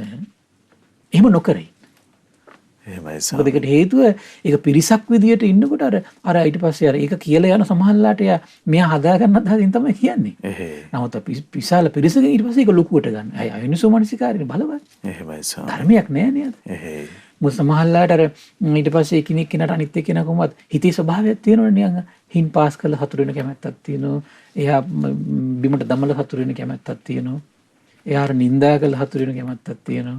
එහෙම නොකරයි. එහෙමයි මොකද ස්වාමීනි. ඒකට හේතුව ඒක පිරිසක් විදියට ඉන්නකොට අර ඊට පස්සේ අර ඒක කියලා යන සමහරලාට මෙයා හදා ගන්නත් හදින් තමයි කියන්නේ. එහෙයි. නමුත් විශාල පිරිසකින් ඊට පස්සේ ඒක ලොකුවට ගන්න. අය අයනිසෝ මනසිකාරේ බලවත්. එහෙමයි ස්වාමීනි. ධර්මයක් නෑ නේද? එහෙයි. මොකද සමහරලාට අර ඊට පස්සේ එකිනෙක කෙනාට අනිත් එක්කෙනා කොහොමද හිතේ ස්වභාවයක් තියෙනවනේ නිකන් හින් පාස් කරලා හතුරු වෙන කැමැත්තක් තියෙනවා. එයා බිමට දමලා හතුරු වෙන කැමැත්තක් තියෙනවා. එයාට නිඳා කරලා හතුරු වෙන කැමැත්තක් තියෙනවා.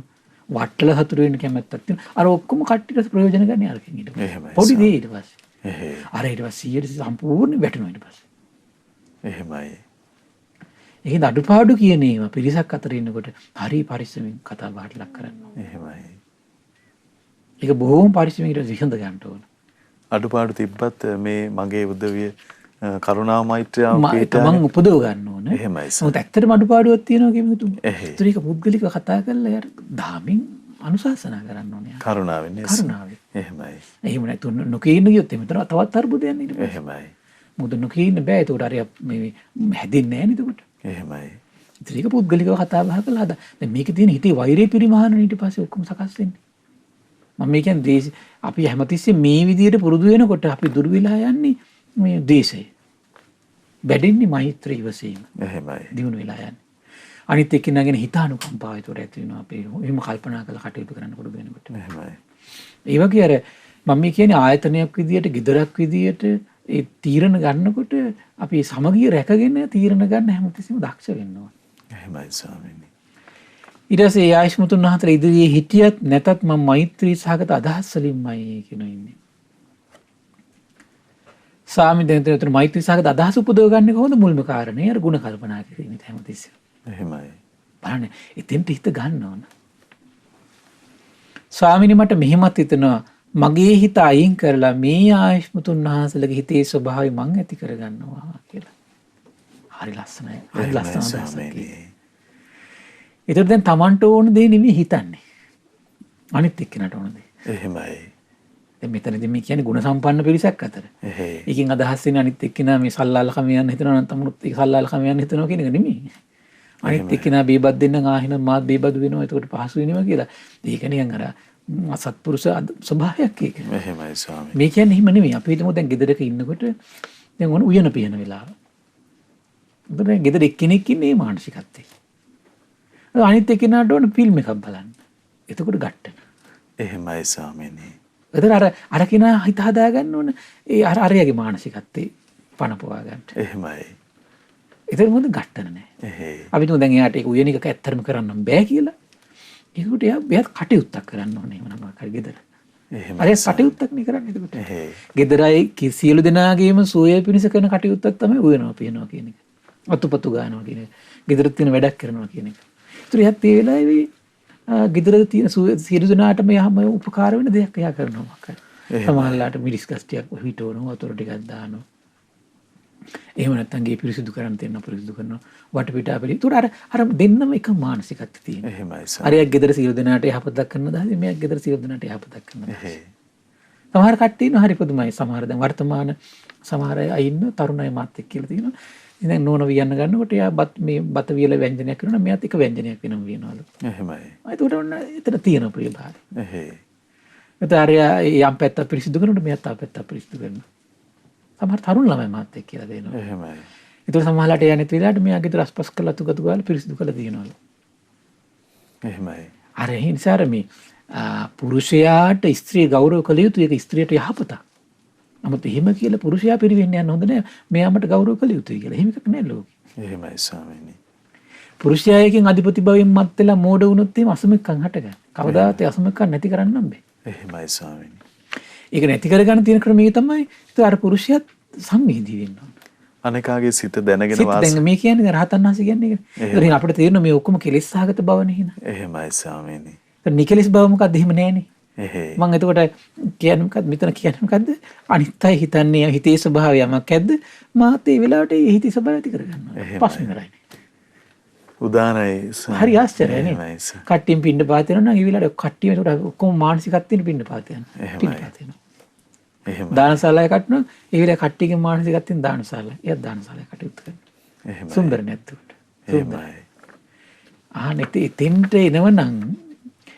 වට්ටල හතුරු වෙන කැමැත්තක් තියෙනවා. අර ඔක්කොම කට්ටියට ප්‍රයෝජන ගන්න යාරකින් ඊට පස්සේ. එහෙමයි. පොඩි දේ ඊට පස්සේ. එහෙයි. අර ඊට පස්සේ 100% සම්පූර්ණ වැටෙනවා ඊට පස්සේ. එහෙමයි. ඒකෙන් අඩුපාඩු කියන ඒවා පිරිසක් අතර ඉන්නකොට හරි පරිස්සමෙන් කතා බහට ලක් කරන්න ඕනේ. එහෙමයි. ඒක බොහොම පරිස්සමෙන් ඊට විසඳ ගන්න ඕන. අඩුපාඩු තිබ්බත් මේ මගේ උදවිය කරුණා මෛත්‍රිය තමන් උපදව ගන්න ඕන. එහෙමයි සර්. මොකද ඇත්තටම අඩුපාඩුවක් තියෙනවා කියමුතු. එහෙයි. ඒතර ඒක පුද්ගලිකව කතා කරලා යාර ධාමින් අනුශාසනා කරන්න ඕනේ. කරුණාවෙන් නේද? කරුණාවෙන්. එහෙමයි. එහෙම නැතු නොකීන්න ගියොත් එමෙතන තවත් අර්බුදයක් ඊට පස්සේ. එහෙමයි. මොකද නොකීන්න බෑ. ඒකට අර මේ හැදෙන්නේ නැහැ නේද එතකොට. එහෙමයි. ඒතර ඒක පුද්ගලිකව කතා බහ කරලා හදා. දැන් මේකේ තියෙන හිතේ වෛරය පරිමහන ඊට පස්සේ ඔක්කොම සකස් වෙන්නේ. මම මේ කියන්නේ අපි හැමතිස්සෙම මේ විදියට පුරුදු වෙනකොට අපි දුර වෙලා යන්නේ මේ දේශය. බැඩින්නේ මෛත්‍රී ඉවසීම. එහෙමයි. දිනු වෙලා යන්නේ. අනිත් එක්කෙනාගෙන හිතානුකම්පාව ඒතොර ඇති වෙනවා අපි එහෙම කල්පනා කරලා කටයුතු කරන්න කොට වෙනකොට. එහෙමයි. ඒ වගේ අර මම මේ කියන්නේ ආයතනයක් විදියට, ගෙදරක් විදියට ඒ තීරණ ගන්නකොට අපි සමගිය රැකගෙන තීරණ ගන්න හැමතිස්සෙම දක්ෂ වෙන්න ඕනේ. එහෙමයි ස්වාමීනි. ඊට පස්සේ ආයෂ්මතුන් වහන්සේ ඉදිරියේ හිටියත් නැතත් මම මෛත්‍රී සහගත අදහස් වලින්මයි කියන ඉන්නේ. ස්වාමීන් වහන්සේ මෛත්‍රී සහගත අදහස් උපදව ගන්න කොහොමද මුල්ම කාරණේ? අර ಗುಣ කල්පනා කිරීම හැමතිස්සෙම. එහෙමයි. බලන්න එතෙන්ට හිත ගන්න ඕන. ස්වාමීනි මට මෙහෙමත් හිතෙනවා මගේ හිත අයින් කරලා මේ ආයෂ්මතුන් වහන්සේලගේ හිතේ ස්වභාවය මං ඇති කරගන්නවා කියලා. හරි ලස්සනයි. හරි ලස්සනයි. ඒතර දැන් Tamanට ඕන දේ නෙමෙයි හිතන්නේ. අනිත් එක්කෙනාට ඕන දේ. එහෙමයි. දැන් මෙතනදී මේ කියන්නේ ගුණ සම්පන්න පිරිසක් අතර. ඒකෙන් අදහස් වෙන්නේ අනිත් එක්කෙනා මේ සල්ලාලකම යන්න හිතනවා නම් තමුනුත් ඒක සල්ලාලකම යන්න හිතනවා කියන එක නෙමෙයි. අනිත් එක්කෙනා බේබත් දෙන්න ආහින මාත් බේබදු වෙනවා එතකොට පහසු වෙනවා කියලා. ඒක නිකන් අර අසත්පුරුෂ ස්වභාවයක් ඒක. එහෙමයි ස්වාමී. මේ කියන්නේ එහෙම නෙමෙයි. අපි හිතමු දැන් ගෙදරක ඉන්නකොට දැන් ඕන උයන පියන වෙලාව. දැන් ගෙදර එක්කෙනෙක් ඉන්නේ මේ මානසිකත්වයේ. අනිත් එක්කෙනාට ඕන ෆිල්ම් එකක් බලන්න. එතකොට ගැට්ටන. එහෙමයි ස්වාමීනි. එතන අර කෙනා හිත හදා ගන්න ඕන ඒ අරයාගේ මානසිකත්වයේ පනපවා ගන්න. එහෙමයි. එතන මොකද ගැට්ටන නැහැ. අපි තුන් දැන් එයාට ඒක උයන එකක ඇත්තරම කරන්න බෑ කියලා. ඒකට එයාත් කටයුත්තක් කරන්න ඕනේ එහෙම නම් හරි ගෙදර. එහෙමයි. අර කටයුත්තක් නේ කරන්නේ එතකොට. ගෙදරයි සියලු දෙනාගේම සෝය පිණිස කරන කටයුත්තක් තමයි උයනවා පියනවා කියන එක. අතුපතු ගන්නවා කියන එක. ගෙදර තියෙන වැඩක් කරනවා කියන එක. ඒතර එයාත් ඒ වෙලාවේ ගෙදර තියෙන සියලු දෙනාටම යහම උපකාර වෙන දෙයක් එයා කරනවා මොකක්ද. සමහරලාට මිරිස් කස්ටියක් හිටවනවා වතුර ටිකක් දානවා. එහෙම නැත්නම් ගේ පිරිසිදු කරන්න තියෙන පිරිසිදු කරනවා වටපිටා පිළි. ඒතර අර දෙන්නම එක මානසිකත්වය තියෙනවා. එහෙමයි සර්. අරයක් ගෙදර සියලු දෙනාට යහපතක් කරන දාසේ මෙයක් ගෙදර සියලු දෙනාට යහපතක් කරන දාසේ. සමහර කට්ටිය ඉන්නවා හරි පුදුමයි. සමහර දැන් වර්තමාන සමහර අය ඉන්න තරුණ අය මාත් එක්ක කියලා තියෙනවා. ඉතින් නෝන වියන්න ගන්නකොට එයා බත වියල ව්‍යංජනයක් කරනවා මෙයාත් එක ව්‍යංජනයක් වෙනම වියනවලු. එහෙමයි. ඒකට ඔන්න එතන තියෙන ප්‍රියභාවය. එහෙයි. ඒත් අරයා යම් පැත්තක් පිරිසිදු කරනකොට මෙයාත් ආ පැත්තක් පිරිසිදු කරනවා. සමහර තරුණ ළමයි මාත් එක්ක කියලා දෙනවා. එහෙමයි. ඒතකොට සමහරලාට එයා නැති වෙලාවට මෙයා ගෙදර අස්පස් කරලා තුගතු ගාලා පිරිසිදු කරලා තියනවලු. එහෙමයි. අර ඒ නිසා අර මේ පුරුෂයාට ස්ත්‍රිය ගෞරව කළ යුතු ඒක ස්ත්‍රියට යහපතක්. නමුත් එහෙම කියලා පුරුෂයා පිරිවෙන්න යන්න හොඳ නෑ. මෙයාමට ගෞරව කළ යුතුයි කියලා. එහෙම එකක් නෑ ලෝකේ. එහෙමයි ස්වාමීනි. පුරුෂයායකින් අධිපති භාවයෙන් මත් වෙලා මෝඩ වුණොත් එහෙම අසමෙක්කම් හටගන්න. කවදාවත් ඒ අසමෙක්කම් නැති කරන්න බෑ. එහෙමයි ස්වාමීනි. ඒක නැති කරගන්න තියෙන ක්‍රමය තමයි ඒක අර පුරුෂයාත් සංවේදී වෙන්න ඕන. අනේකාගේ සිත දැනගෙන වාස. දැන් මේ කියන්නේ රහතන් වහන්සේ කියන්නේ ඒක. ඒකෙන් අපිට තේරෙනවා මේ ඔක්කොම කෙලෙස් සහගත බවනේ හිනා. එහෙමයි ස්වාමීනි. ඒක නිකලෙස් බව මොකක්ද එහෙම නෑනේ. එහෙයි. මම එතකොට කියන්නේ මොකක්ද මෙතන කියන්නේ මොකද්ද? අනිත් අය හිතන්නේ හිතේ ස්වභාවය යමක් ඇද්ද? මාත් ඒ වෙලාවට ඒ හිතේ ස්වභාවය ඇති කරගන්නවා. ප්‍රශ්න කරන්නේ. උදානයි. හරි ආශ්චර්යනේ. කට්ටියෙන් පින්න පාත වෙනවා නම් ඒ වෙලාවට කට්ටියම ඒකට ඔක්කොම මානසිකත්වෙන් පින්න පාත යනවා. පින්න පාත වෙනවා. එහෙමයි. දානශාලාවේ කටනවා ඒ වෙලාවේ කට්ටියගේ මානසිකත්වෙන් දානශාලාව. එයා දානශාලාවේ කටයුතු කරනවා. එහෙමයි. සුන්දර නැත්තුට. එහෙමයි. නැති එතෙන්ට එනවනම්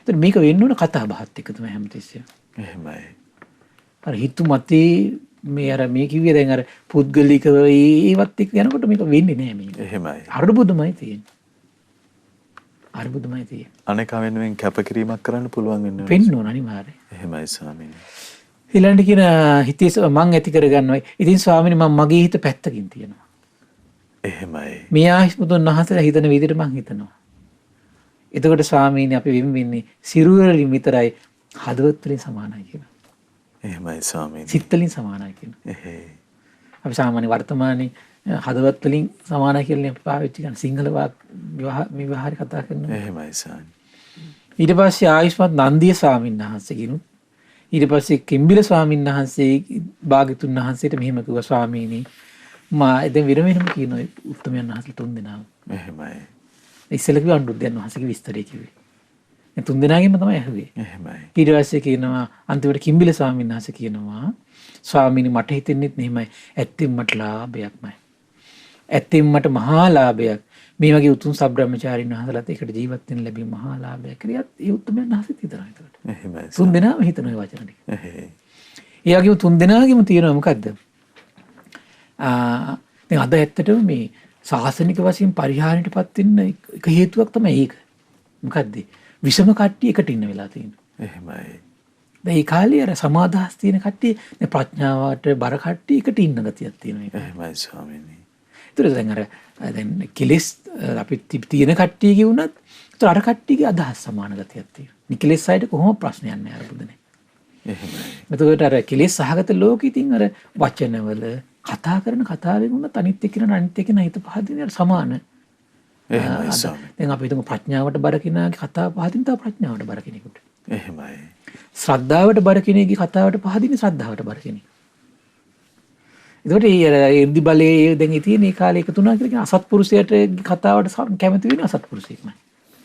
එතන මේක වෙන්න ඕන කතා බහත් එක තමයි හැමතිස්සෙම. එහෙමයි. අර හිතු මතේ මේ අර මේ කිව්වේ දැන් අර පුද්ගලිකව ඒවත් එක්ක යනකොට මේක වෙන්නේ නෑ මේක. එහෙමයි. අරුබුදුමයි තියෙන්නේ. අරුබුදුමයි තියෙන්නේ. අනේකා වෙනුවෙන් කැපකිරීමක් කරන්න පුළුවන් වෙනවා. වෙන්න ඕන අනිවාර්යයෙන්. එහෙමයි ස්වාමීනි. ඊළඟට කියන හිතේ මං ඇති කරගන්නවා. ඉතින් ස්වාමීනි මම මගේ හිත පැත්තකින් තියනවා. එහෙමයි. මේ ආහිස්මුතුන් වහන්සේලා හිතන විදිහට මං හිතනවා. එතකොට ස්වාමීනි අපි වෙන්නේ සිරුරලින් විතරයි හදවත් වලින් සමානයි කියලා. එහෙමයි ස්වාමීනි. සිත් වලින් සමානයි කියනවා. එහෙයි. අපි සාමාන්‍ය වර්තමානයේ හදවත් වලින් සමානයි කියලා අපි පාවිච්චි කරන සිංහල විවාහාරි කතා කරනවා. එහෙමයි ස්වාමීනි. ඊට පස්සේ ආයුෂ්මත් නන්දිය ස්වාමීන් වහන්සේ කිනුත් ඊට පස්සේ කිම්බිල ස්වාමීන් වහන්සේ භාග්‍යතුන් වහන්සේට මෙහෙම කිව්වා ස්වාමීනි මා දැන් විරමෙන්නම කියනවා උත්තමයන් වහන්සේ තුන් දෙනාම. එහෙමයි. ඉස්සෙල්ලා කිව්වා අනුරුද්ධයන් වහන්සේගේ විස්තරය කිව්වේ. මේ තුන් දෙනාගෙම තමයි ඇහුවේ. එහෙමයි. ඊට පස්සේ කියනවා අන්තිමට කිම්බිල ස්වාමීන් වහන්සේ කියනවා ස්වාමීනි මට හිතෙන්නේ මෙහෙමයි ඇත්තෙන් මට ලාභයක්මයි. ඇත්තෙන් මට මහා ලාභයක්. මේ වගේ උතුම් සබ්‍රාහ්මචාරින් වහන්සේලාත් එකට ජීවත් වෙන්න ලැබීම මහා ලාභයක්. ක්‍රියාත් ඒ උත්තමයන් වහන්සේත් හිතනවා ඒකට. එහෙමයි. තුන් දෙනාම හිතන ඒ වචන ටික. එහෙයි. ඒ වගේම තුන් දෙනාගෙම තියෙනවා මොකද්ද? දැන් අද ඇත්තටම මේ සාසනික වශයෙන් පරිහානියටපත් වෙන්න එක හේතුවක් තමයි ඒක. මොකද්ද? විෂම කට්ටිය එකට ඉන්න වෙලා තියෙනවා. එහෙමයි. දැන් ඒ කාලේ අර සමාදාස් තියෙන කට්ටිය දැන් ප්‍රඥාවට බර කට්ටිය එකට ඉන්න ගතියක් තියෙනවා ඒක. එහෙමයි ස්වාමීනි. ඒතර දැන් අර දැන් කෙලස් අපි තියෙන කට්ටියගේ වුණත් ඒතර අර කට්ටියගේ අදහස් සමාන ගතියක් තියෙනවා. නිකලස් සයිඩ් කොහොම ප්‍රශ්නයක් නැහැ අර බුදුනේ. එහෙමයි. එතකොට අර කෙලස් සහගත ලෝකෙ ඉතින් අර වචනවල කතා කරන කතාවෙන් උනත් අනිත් එක්කෙනා අනිත් එක්කෙනා හිත පහදින සමාන. එහෙමයි ස්වාමී. දැන් අපි හිතමු ප්‍රඥාවට බර කෙනාගේ කතාව පහදින තව ප්‍රඥාවට බර කෙනෙකුට. එහෙමයි. ශ්‍රද්ධාවට බර කෙනෙකුගේ කතාවට පහදින ශ්‍රද්ධාවට බර කෙනෙක්. ඒකට ඒ ඉර්ධි බලයේ දැන් තියෙන මේ කාලේ එකතු වුණා කියලා කියන අසත්පුරුෂයට කතාවට කැමති වෙන අසත්පුරුෂයෙක්මයි.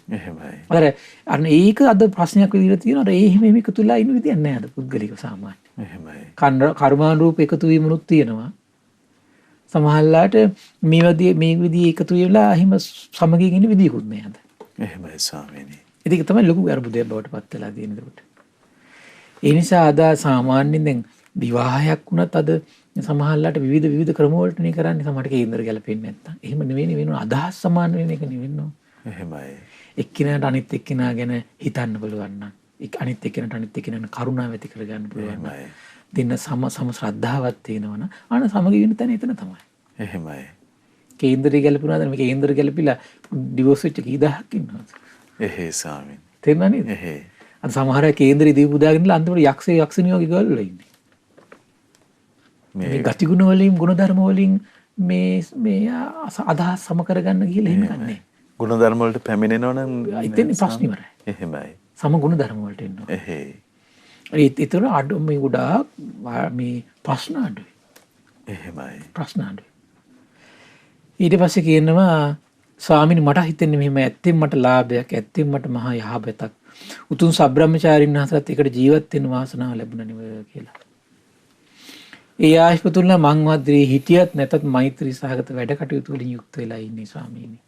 එහෙමයි. අර ඒක අද ප්‍රශ්නයක් විදිහට තියෙනවා. ඒ එහෙම මේක තුලා ඉන්න විදියක් නැහැ අද පුද්ගලික සාමාන්‍ය. එහෙමයි. කර්මානුරූප එකතු වීමනුත් තියෙනවා. සමහරලාට මේ විදිහේ එකතු වෙලා එහෙම සමගියෙන් ඉන්න විදියකුත් නෑ අද. එහෙමයි ස්වාමීනි. ඒක තමයි ලොකු අරුබුදයක් බවට පත් වෙලා තියෙන ඒකට. ඒ නිසා අද සාමාන්‍යයෙන් දැන් විවාහයක් වුණත් අද සමහරලාට විවිධ ක්‍රම වලටනේ කරන්නේ. සමහරට කේන්දර ගැලපෙන්නේ නැත්තම්. එහෙම නෙවෙයි වෙන අදහස් සමාන වෙන එක නෙවෙන්නෝ. එහෙමයි. එක්කිනාට අනිත් එක්කිනා ගැන හිතන්න පුළුවන් නම් අනිත් එක්කිනාට අනිත් එක්කිනාට කරුණාව ඇති කරගන්න පුළුවන් නම් දෙන්න සම ශ්‍රද්ධාවක් තියෙනවනම් අන සමගි වෙන තැන එතන තමයි. එහෙමයි. කේන්දරේ ගැලපුණාද මේ කේන්දර ගැලපිලා ඩිවෝස් වෙච්ච කී දහයක් ඉන්නවද? එහෙයි ස්වාමීනි. තේරුණා නේද? එහෙයි. අද සමහර අය කේන්දරේ දීපු දාගෙනලා අන්තිමට යක්ෂණියෝ වගේ ගල්ලා ඉන්නේ. මේ ගතිගුණ වලින් ගුණධර්ම වලින් මේ අදහස් සම කරගන්න ගිහලා එහෙම ගන්නෑ. ගුණධර්ම වලට පැමිණෙනවා නම් ඉතින් ප්‍රශ්න ඉවරයි. එහෙමයි. සම ගුණධර්ම වලට එනවා. එහෙයි. ඒතර අඩු මේ ගොඩාක් මේ ප්‍රශ්න අඩුයි. එහෙමයි. ප්‍රශ්න අඩුයි. ඊට පස්සේ කියනවා ස්වාමීනි මට හිතෙන්නේ මෙහෙම ඇත්තෙන් මට ලාභයක් ඇත්තෙන් මට මහා යහපතක් උතුම් සබ්‍රාහ්මචාරින් වහන්සේලාත් එකට ජීවත් වෙන්න වාසනාව ලැබුණා නෙව කියලා. ඒ ආශ්පතුල්ලා මං වද්‍රේ හිටියත් නැතත් මෛත්‍රී සහගත වැඩ කටයුතු වලින් යුක්ත වෙලා ඉන්නේ ස්වාමීනි.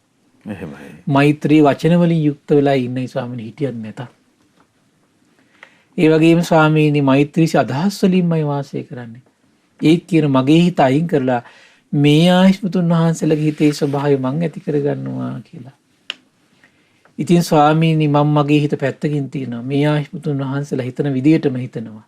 එහෙමයි. මෛත්‍රී වචන වලින් යුක්ත වෙලා ඉන්නේ ස්වාමීනි හිටියත් නැතත්. ඒ වගේම ස්වාමීනි මෛත්‍රී අදහස් වලින්මයි වාසය කරන්නේ. ඒත් කියන මගේ හිත අයින් කරලා මේ ආශ්පතුන් වහන්සේලාගේ හිතේ ස්වභාවය මං ඇති කරගන්නවා කියලා. ඉතින් ස්වාමීනි මම මගේ හිත පැත්තකින් තියනවා. මේ ආශ්පතුන් වහන්සේලා හිතන විදියටම හිතනවා.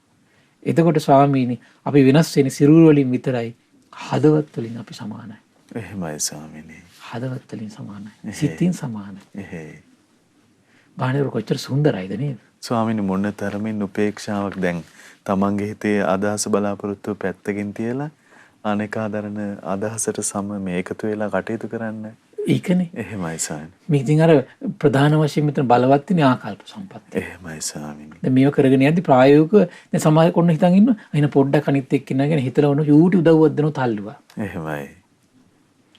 එතකොට ස්වාමීනි අපි වෙනස් වෙන්නේ සිරුර වලින් විතරයි. හදවත් වලින් අපි සමානයි. එහෙමයි ස්වාමීනි. හදවත් වලින් සමානයි. සිතින් සමානයි. එහෙයි. බාහිර කොච්චර සුන්දරයිද නේද? ස්වාමීනි මොන තරමින් උපේක්ෂාවක් දැන් තමන්ගේ හිතේ අදහස බලාපොරොත්තු පැත්තකින් තියලා අනේකා දරන අදහසට සම මේ එකතු වෙලා කටයුතු කරන්න. ඒකනේ. එහෙමයි ස්වාමීනි. මේ ඉතින් අර ප්‍රධාන වශයෙන් මෙතන බලවත් වෙන ආකල්ප සම්පත්තිය. එහෙමයි ස්වාමීනි. දැන් මේව කරගෙන යද්දි ප්‍රායෝගිකව දැන් සමාජ කොන්න හිතන් ඉන්නවා. අයින පොඩ්ඩක් අනිත් එක්කිනා ගැන හිතලා වුණා YouTube උදව්වක් දෙනවා තල්ලුවා. එහෙමයි.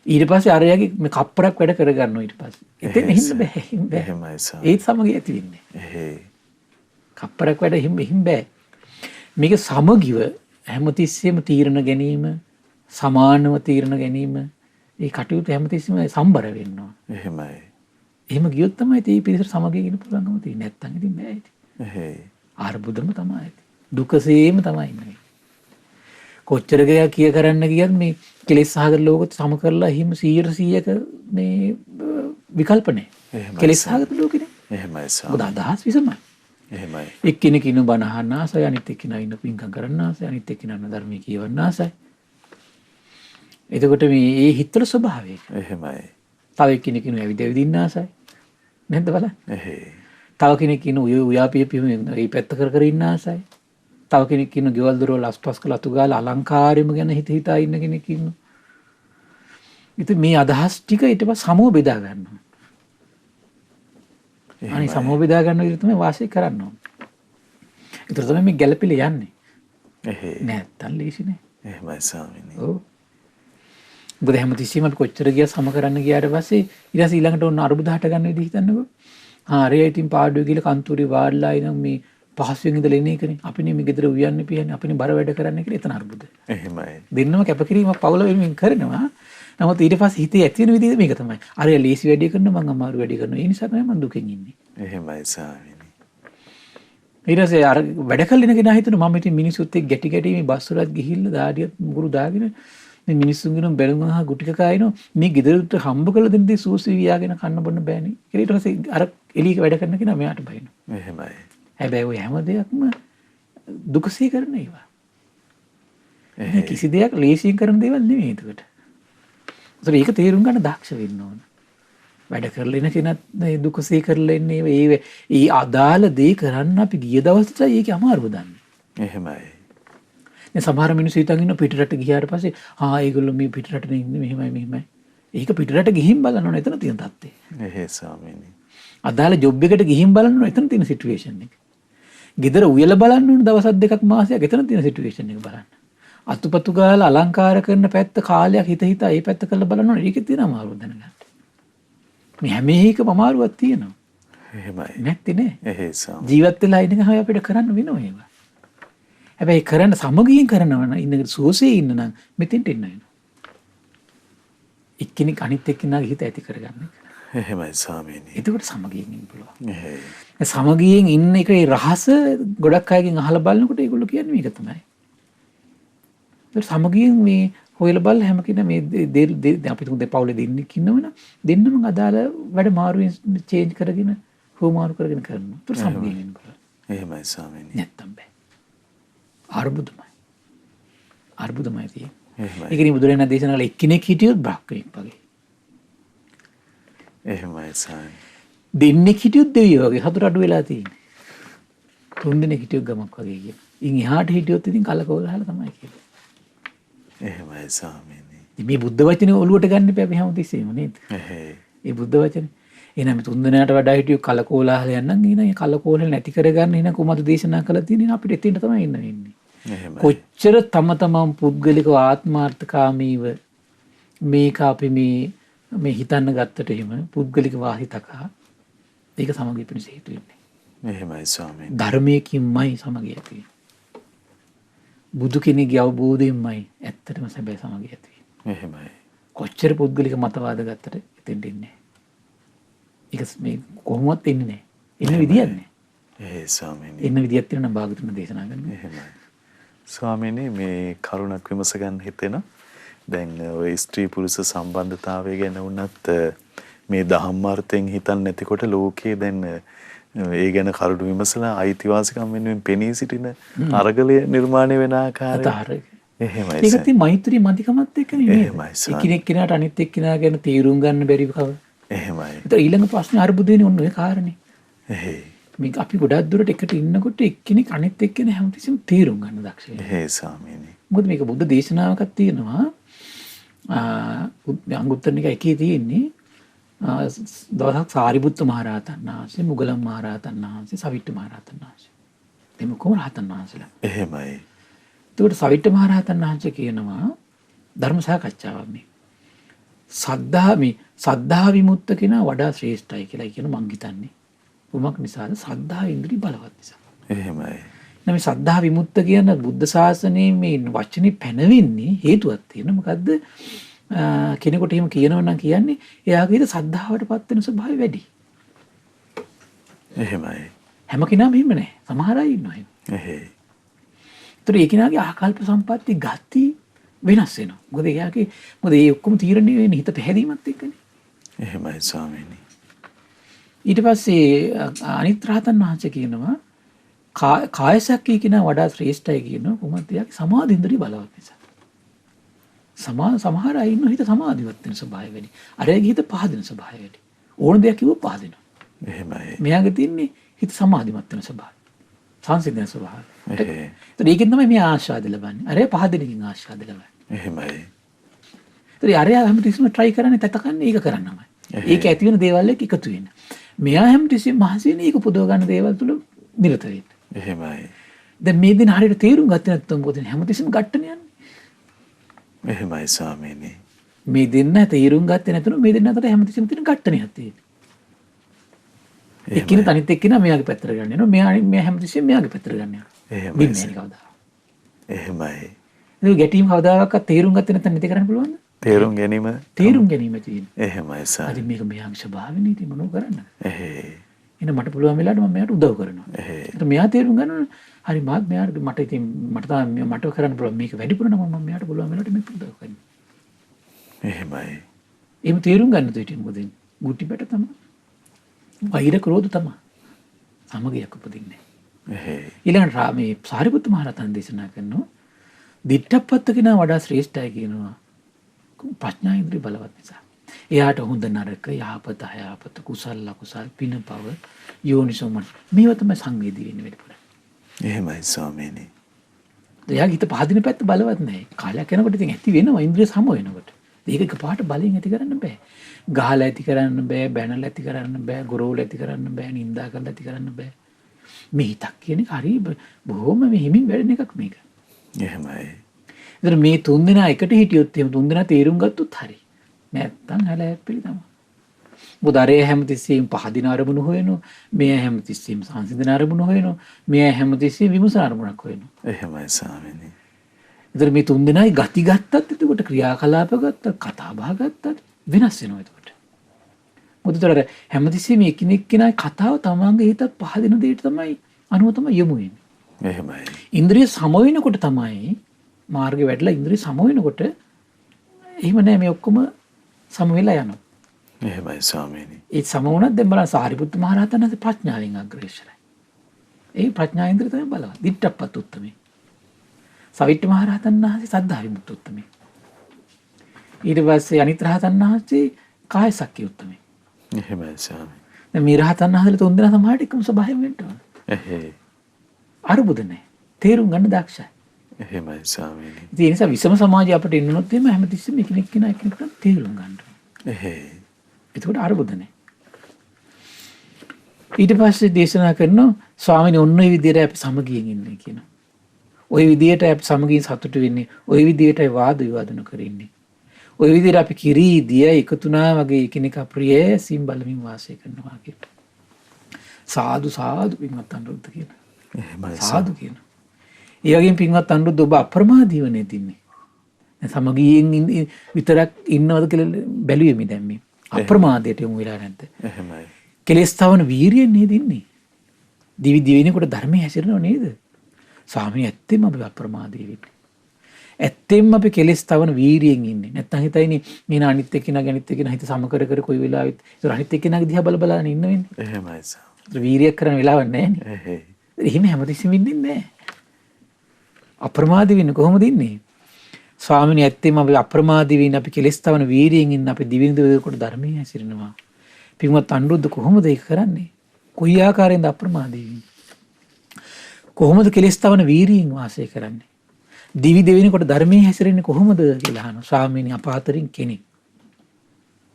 ඊට පස්සේ අරයාගේ මේ කප්පරක් වැඩ කරගන්නවා ඊට පස්සේ. එතෙන් හින්න බෑ. එහෙමයි ස්වාමීනි. ඒත් සමගිය ඇති වෙන්නේ. එහෙයි. කප්පරක් වැඩ හිම් බෑ. මේක සමගිව හැමතිස්සෙම තීරණ ගැනීම සමානව තීරණ ගැනීම ඒ කටයුතු හැමතිස්සෙම සම්බර වෙන්න ඕන. එහෙමයි. එහෙම ගියොත් තමයි මේ පිරිසට සමගිය ඉන්න පුළුවන්කම තියෙන්නේ. නැත්තම් ඉතින් බෑ ඉතින්. එහෙයි. ආර්බුදම තමයි. දුකසේම තමයි ඉන්නේ. කොච්චර කිය කරන්න ගියත් මේ කෙලෙස් සහගත ලෝකෙත් සම කරලා එහෙම 100%ක මේ විකල්ප නැහැ. කෙලෙස් සහගත ලෝකෙනේ. එහෙමයි සාම. මොකද අදහස් විසමයි. එහෙමයි. එක්කෙනෙක් ඉන්න බණ අහන්න ආසයි අනිත් එක්කෙනා ඉන්න පින්කම් කරන්න ආසයි අනිත් එක්කෙනා ධර්මයේ කියවන්න ආසයි. එතකොට මේ හිතවල ස්වභාවය. එහෙමයි. තව එක්කෙනෙක් ඉන්න ඇවිදින්න ආසයි. නැද්ද බලන්න. එහෙයි. තව කෙනෙක් ඉන්න උයාපිය මේ පැත්ත කර ඉන්න ආසයි. තව කෙනෙක් ඉන්න ගෙවල් දොරවල් අස්පස් කරලා අතු ගාලා අලංකාරෙම ගැන හිතා ඉන්න කෙනෙක් ඉන්නවා. ඉතින් මේ අදහස් ටික ඊට පස්සේ සමෝ බෙදා ගන්නවා. අනේ සමෝ බෙදා ගන්න විදිහ තමයි වාසය කරන්න ඕන. ඒතර තමයි මේ ගැළපෙලා යන්නේ. එහෙයි. නැත්තම් ලේසි නෑ. එහෙමයි ස්වාමීනි. ඔව්. ඔබ හැමතිස්සෙම අපි කොච්චර ගියා සම කරන්න ගියාට පස්සේ ඊට පස්සේ ඊළඟට ඔන්න අරුබුද හට ගන්න විදිහ හිතන්නකෝ. හරි ඉතින් පාඩුවේ ගිහලා කන්තුරේ වාඩිලා ඉනම් මේ පහසුවෙන් ඉඳලා එන එකනේ. අපිනේ මේ ගෙදර උයන්නේ පියන්නේ අපිනේ බර වැඩ කරන්න කියලා එතන අරුබුද. එහෙමයි. දෙන්නම කැපකිරීමක් පවුල වෙනුවෙන් කරනවා. නමුත් ඊට පස්සේ හිතේ ඇති වෙන විදිහ මේක තමයි. අරය ලේසි වැඩි කරනවා මං අමාරු වැඩි කරනවා. ඒ නිසා තමයි මං දුකෙන් ඉන්නේ. එහෙමයි ස්වාමීනි. ඊට පස්සේ අර වැඩ කල්ලින කෙනා හිතනවා මම ඉතින් මිනිස්සුත් එක්ක ගැටි මේ බස් වලත් ගිහිල්ලා දාඩියත් මුගුරු දාගෙන මේ මිනිස්සුන්ගෙන් බැලුම් අහා ගුටික කායිනෝ මේ ගෙදරට හම්බ කරලා දෙන්න දේ සූසි වියාගෙන කන්න බොන්න බෑනේ. ඊට පස්සේ අර එළියක වැඩ කරන කෙනා මෙයාට බයිනවා. එහෙමයි. හැබැයි ඔය හැම දෙයක්ම දුකසේ කරන ඒවා. කිසි දෙයක් ලේසියෙන් කරන දේවල් නෙමෙයි ඒකට. ඒක තේරුම් ගන්න දක්ෂ වෙන්න ඕන. වැඩ කරලා ඉන්න කෙනත් මේ දුකසේ කරලා ඉන්නේ ඒ අදාළ දේ කරන්න අපි ගිය දවසට ඒකේ අමාරුව දන්නේ. එහෙමයි. දැන් සමහර මිනිස්සු හිතන් ඉන්න පිටරට ගියාට පස්සේ ඒගොල්ලෝ මේ පිටරටනේ ඉන්නේ මෙහෙමයි. ඒක පිටරට ගිහින් බලන්න ඕන එතන තියෙන තත්ත්වය. එහෙයි ස්වාමීනි. අදාළ ජොබ් එකට ගිහින් බලන්න ඕන එතන තියෙන සිටුේෂන් එක. ගෙදර උයලා බලන්න ඕන දවස් දෙකක් මාසයක් එතන තියෙන සිටුේෂන් එක බලන්න. අතුපතු ගාලා අලංකාර කරන පැත්ත කාලයක් හිත ඒ පැත්ත කරලා බලන්න ඕනේ. ඒකේ තියෙන අමාරුව දැනගන්න. මේ හැම එකම අමාරුවක් තියෙනවා. එහෙමයි. නැත්තේ නේ. එහෙයි ස්වාමී. ජීවත් වෙලා ඉන්න ගමන් අපිට කරන්න වෙනවා ඒවා. හැබැයි කරන්න සමගියෙන් කරනවා නම් ඉන්න සෝසේ ඉන්න නම් මෙතෙන්ට එන්න වෙනවා. එක්කෙනෙක් අනිත් එක්කෙනාගේ හිත ඇති කරගන්න එක. එහෙමයි ස්වාමීනි. එතකොට සමගියෙන් ඉන්න පුළුවන්. එහෙයි. සමගියෙන් ඉන්න එකේ රහස ගොඩක් අයගෙන් අහලා බලනකොට ඒගොල්ලෝ කියන්නේ මේක තමයි. ඒත් සමගියෙන් මේ හොයලා බලලා හැම කෙනා මේ අපි තුන් දෙපවුලේ දෙන්නෙක් ඉන්නවනම් දෙන්නම අදාළ වැඩ මාරුවෙන් චේන්ජ් කරගෙන හොමාරු කරගෙන කරනවා. ඒත් සමගියෙන් ඉන්න පුළුවන්. එහෙමයි ස්වාමීනි. නැත්තම් බෑ. අර්බුදමයි. අර්බුදමයි තියෙන්නේ. එහෙමයි. ඒකනේ බුදුරජාණන් දේශනා කළ එක්කෙනෙක් හිටියොත් බ්‍රහ්මෙක් වගේ. එහෙමයි ස්වාමීනි. දෙන්නෙක් හිටියොත් දෙවියෝ වගේ හතුර අඩු වෙලා තියෙන්නේ. තුන් දෙනෙක් හිටියොත් ගමක් වගේ කියන. ඉන් එහාට හිටියොත් ඉතින් කලකෝලහල තමයි කියන්නේ. එහෙමයි ස්වාමීනි. මේ බුද්ධ වචනේ ඔලුවට ගන්න එපා අපි හැමතිස්සෙම නේද? එහෙයි. මේ බුද්ධ වචනේ. එහෙනම් මේ තුන් දෙනාට වඩා හිටියෝ කලකෝලහලයන් නම් එහෙනම් මේ කලකෝලහල නැති කරගන්න එහෙනම් කොහොමද දේශනා කළා තියෙන්නේ අපිට එතෙන්ට තමයි එන්න වෙන්නේ. එහෙමයි. කොච්චර තම තමන් පුද්ගලිකව ආත්මාර්ථකාමීව මේක අපි මේ හිතන්න ගත්තට එහෙම පුද්ගලික වාහිතකා ඒක සමගිය පිණිස හේතු වෙන්නේ. එහෙමයි ස්වාමීනි. ධර්මයකින්මයි සමගිය ඇති වෙන්නේ. බුදු කෙනෙක්ගේ අවබෝධයෙන්මයි ඇත්තටම සැබෑ සමගිය ඇති වෙන්නේ. එහෙමයි. කොච්චර පුද්ගලික මතවාද ගත්තට එතෙන්ට එන්නේ නැහැ. ඒක මේ කොහොමවත් එන්නේ නැහැ. එන්න විදියක් නැහැ. එහෙයි ස්වාමීනි. එන්න විදියක් තියෙනවා නම් භාගතුන් දේශනා කරන්නේ. එහෙමයි. ස්වාමීනි මේ කරුණක් විමස ගන්න හිතෙනවා. දැන් ඔය ස්ත්‍රී පුරුෂ සම්බන්ධතාවය ගැන වුණත් මේ ධම්මාර්ථයෙන් හිතන්නේ නැතිකොට ලෝකයේ දැන් ඒ ගැන කරුණු විමසලා අයිතිවාසිකම් වෙනුවෙන් පෙනී සිටින අරගලය නිර්මාණය වෙන ආකාරය. එහෙමයි. ඒක ඉතින් මෛත්‍රී මන්දිකමත් එක්ක නෙමෙයි. එහෙමයි. එකිනෙක කෙනාට අනිත් එක්කෙනා ගැන තීරුම් ගන්න බැරි කව. එහෙමයි. ඒතර ඊළඟ ප්‍රශ්නේ අරුබුදේනේ ඔන්න ඔය කාරණේ. එහෙයි. මේක අපි ගොඩක් දුරට එකට ඉන්නකොට එක්කෙනෙක් අනිත් එක්කෙනා හැමතිස්සෙම තීරුම් ගන්න දක්ෂ වෙනවා. එහෙයි ස්වාමීනි. මොකද මේක බුද්ධ දේශනාවකක් තියෙනවා. අංගුත්තර නිකායේ එකේ තියෙන්නේ දවසක් සාරිපුත්ත මහරහතන් වහන්සේ, මුගලන් මහරහතන් වහන්සේ, සවිට්ඨ මහරහතන් වහන්සේ. දෙමු කොහොම රහතන් වහන්සේලා. එහෙමයි. එතකොට සවිට්ඨ මහරහතන් වහන්සේ කියනවා ධර්ම සාකච්ඡාවක් මේ. සද්ධා විමුක්ත කෙනා වඩා ශ්‍රේෂ්ඨයි කියලා කියන මං හිතන්නේ. උමක් නිසාද සද්ධා ඉන්ද්‍රිය බලවත් නිසා. එහෙමයි. මේ සද්ධා විමුක්ත කියන බුද්ධ ශාසනයේ මේ වචනේ පැනවෙන්නේ හේතුවක් තියෙනවා. මොකද්ද? කෙනෙකුට එහෙම කියනවා නම් කියන්නේ එයාගේ හිත සද්ධාවට පත් වෙන ස්වභාවය වැඩි. එහෙමයි. හැම කෙනාම එහෙම නැහැ. සමහර අය ඉන්නවා එහෙම. එහෙයි. ඒතර ඒ කෙනාගේ ආකල්ප සම්පatti ගති වෙනස් වෙනවා. මොකද ඒ ඔක්කොම තීරණය වෙන්නේ හිත පැහැදීමත් එක්කනේ. එහෙමයි ස්වාමීනි. ඊට පස්සේ අනිත් රහතන් වහන්සේ කියනවා කායසක්කී කෙනා වඩා ශ්‍රේෂ්ඨයි කියනවා. කොහොමද එයාගේ සමාධි ඉන්ද්‍රිය බලවත් නිසා. සමහර අය ඉන්න හිත සමාධිවත් වෙන ස්වභාවය වැඩි. අරයාගේ හිත පහදින ස්වභාවය වැඩි. ඕන දෙයක් කිව්වොත් පහදිනවා. එහෙමයි. මෙයාගේ තින්නේ හිත සමාධිමත් වෙන ස්වභාවය. සංසිඳන ස්වභාවය. එහෙයි. ඒතර ඒකෙන් තමයි මේ ආශාද ලබන්නේ. අරයා පහදිනකින් ආශාද ලබන්නේ. එහෙමයි. ඒතර අරයා හැමතිස්සෙම try කරන්නේ තතකන්නේ ඒක කරන්නමයි. ඒක ඇති වෙන දේවල් එක්ක එකතු වෙන්න. මෙයා හැමතිස්සෙම මහසි වෙන ඒක පුදව ගන්න දේවල් තුල නිරත වෙන්න. එහෙමයි. දැන් මේ දින හරියට තේරුම් ගත්තේ නැත්නම් මොකද හැමතිස්සෙම ගැට්ටන යන්නේ. එහෙමයි ස්වාමීනි. මේ දෙන්න තේරුම් ගත්තේ නැතුණු මේ දෙන්න අතර හැමතිස්සෙම තියෙන ගැට්ටනයක් තියෙනවා. එක්කින තනිත් එක්කිනා මෙයාගේ පැත්තට ගන්න යනවා. මෙයා හැමතිස්සෙම මෙයාගේ පැත්තට ගන්න යනවා. එහෙමයි. බින්නේ නැහැ කවදා. එහෙමයි. ඒක ගැටීම් කවදාකවත් තේරුම් ගත්තේ නැත්නම් නැති කරන්න පුළුවන්ද? තේරුම් ගැනීම තියෙන්නේ. එහෙමයි ස්වාමීනි. අද මේක මෙයාගේ ස්වභාවනේ ඉතින් මොනව කරන්නද? එහෙයි. එන මට පුළුවන් වෙලාවට මම මෙයාට උදව් කරනවා. එහෙයි. ඒත් මෙයා තේරුම් ගන්නවා හරි මාත් මෙයාට මට කරන්න පුළුවන් මේක වැඩිපුර නම් මම මෙයාට පුළුවන් වෙලාවට මේක උදව් කරනවා. එහෙමයි. එහෙම තේරුම් ගන්න දෙයට මොකද ගුටි බැට තමයි. වෛර ක්‍රෝධ තමයි. සමගියක් උපදින්නේ. එහෙයි. ඊළඟට මේ සාරිපුත්ත මහරහතන් දේශනා කරනවා දිට්ඨපත්ත කෙනා වඩා ශ්‍රේෂ්ඨයි කියනවා. ප්‍රඥා ඉන්ද්‍රිය බලවත් නිසා. එයාට හොඳ නරක යහපත අයහපත කුසල අකුසල පින පව යෝනිසෝමන මේවා තමයි සංවේදී වෙන්නේ වැඩිපුර. එහෙමයි ස්වාමීනි. එයාගේ හිත පහදින පැත්ත බලවත් නැහැ. කාලයක් යනකොට ඉතින් ඇති වෙනවා ඉන්ද්‍රිය සම වෙනකොට. ඒක එකපාරට බලෙන් ඇති කරන්න බෑ. ගහලා ඇති කරන්න බෑ, බැනලා ඇති කරන්න බෑ, ගොරවල ඇති කරන්න බෑ, නිඳා කරලා ඇති කරන්න බෑ. මේ හිතක් කියන එක හරි බොහොම මේ හිමින් වැඩෙන එකක් මේක. එහෙමයි. ඒතර මේ තුන් දෙනා එකට හිටියොත් එහෙම තුන් දෙනා තේරුම් ගත්තොත් හරි. නැත්තම් හැලහැප්පිලි තමයි. මොකද අරේ හැමතිස්සෙම පහදින අරමුණු හොයනවා. මේ හැමතිස්සෙම සංසිඳන අරමුණු හොයනවා. මේ හැමතිස්සෙම විමසන අරමුණක් හොයනවා. එහෙමයි ස්වාමීනි. ඒතර මේ තුන් දෙනායි ගති ගත්තත් එතකොට ක්‍රියාකලාප ගත්තත් කතා බහ ගත්තත් වෙනස් වෙනවා එතකොට. මොකද ඒතර හැමතිස්සෙම එකිනෙක කෙනායි කතාව තමන්ගේ හිතත් පහදින දෙයට තමයි අනුව තමයි යොමු වෙන්නේ. එහෙමයි. ඉන්ද්‍රිය සම වෙනකොට තමයි මාර්ගේ වැඩිලා ඉන්ද්‍රිය සම වෙනකොට එහෙම නෑ මේ ඔක්කොම සම වෙලා යනවා. එහෙමයි ස්වාමීනි. ඒ සම වුණත් දැන් බලන්න සාරිපුත්ත මහ රහතන් වහන්සේ ප්‍රඥාවෙන් අග්‍රේසරයි. ඒ ප්‍රඥා ඉන්ද්‍රිය තමයි බලවත්. දිට්ඨප්පත් උත්තමයි. සවිට්ඨ මහ රහතන් වහන්සේ සද්ධා විමුක්ත උත්තමයි. ඊට පස්සේ අනිත් රහතන් වහන්සේ කාය සක්‍රිය උත්තමයි. එහෙමයි ස්වාමීනි. දැන් මේ රහතන් වහන්සේලා තුන් දෙනා සමහරට එකම ස්වභාවයෙන් වෙන්න ඕන. එහෙයි. අරුබුද නැහැ. තේරුම් ගන්න දක්ෂයි. එහෙමයි ස්වාමීනි. ඉතින් ඒ නිසා විසම සමාජය අපිට ඉන්නොත් එහෙම හැමතිස්සෙම එකිනෙක කෙනා එකිනෙකට තේරුම් ගන්න ඕන. එහෙයි. එතකොට අරුබුද නැහැ. ඊට පස්සේ දේශනා කරනවා ස්වාමීනි ඔන්න ඔය විදිහට අපි සමගියෙන් ඉන්නේ කියනවා. ওই විදිහට අපි සමගියෙන් සතුටු වෙන්නේ. ওই විදිහටයි වාද විවාද නොකර ඉන්නේ. ওই විදිහට අපි කිරී දිය එකතුනා වගේ එකිනෙක ප්‍රිය සිම්බලමින් වාසය කරනවා කියලා. සාදු සාදු පින්වත් අනුරුද්ධ කියනවා. එහෙමයි සාදු කියනවා. ඒ වගේම පින්වත් අනුරුද්ධ ඔබ අප්‍රමාදීව නෙතින්නේ. දැන් සමගියෙන් විතරක් ඉන්නවද කියලා බැලුවේ මේ දැන් මේ. අප්‍රමාදයට යමු වෙලා නැද්ද? එහෙමයි. කෙලෙස් තවන වීරියෙන් නේද ඉන්නේ. දිවි දිවිනේකොට ධර්මයේ හැසිරෙනව නේද? ස්වාමීන් ඇත්තෙම අපි අප්‍රමාදී වෙන්නේ. ඇත්තෙම අපි කෙලෙස් තවන වීරියෙන් ඉන්නේ. නැත්තම් හිතයිනේ මේ අනිත් එක්කිනා ගැනිත් එක්කිනා හිත සම කර කර කොයි වෙලාවෙත් ඒක අනිත් එක්කිනාගේ දිහා බල බල ඉන්න වෙන්නේ. එහෙමයි සර්. ඒක වීරියක් කරන වෙලාවක් නැහැ නේ. එහෙයි. එහෙම හැමතිස්සෙම ඉන්නේ නැහැ. අප්‍රමාදී වෙන්නේ කොහොමද ඉන්නේ? ස්වාමීන් ඇත්තෙම අපි අප්‍රමාදී වෙන්නේ අපි කෙලෙස් තවන වීරියෙන් ඉන්න අපි දිවින දෙවියකට ධර්මයේ හැසිරෙනවා. පින්වත් අනුරුද්ධ කොහොමද ඒක කරන්නේ? කොයි ආකාරයෙන්ද අප්‍රමාදී වෙන්නේ? කොහොමද කෙලෙස් තවන වීරියෙන් වාසය කරන්නේ? දිවි දෙවෙනිකොට ධර්මයේ හැසිරෙන්නේ කොහොමද කියලා අහනවා. ස්වාමීනි අපාතරින් කෙනෙක්.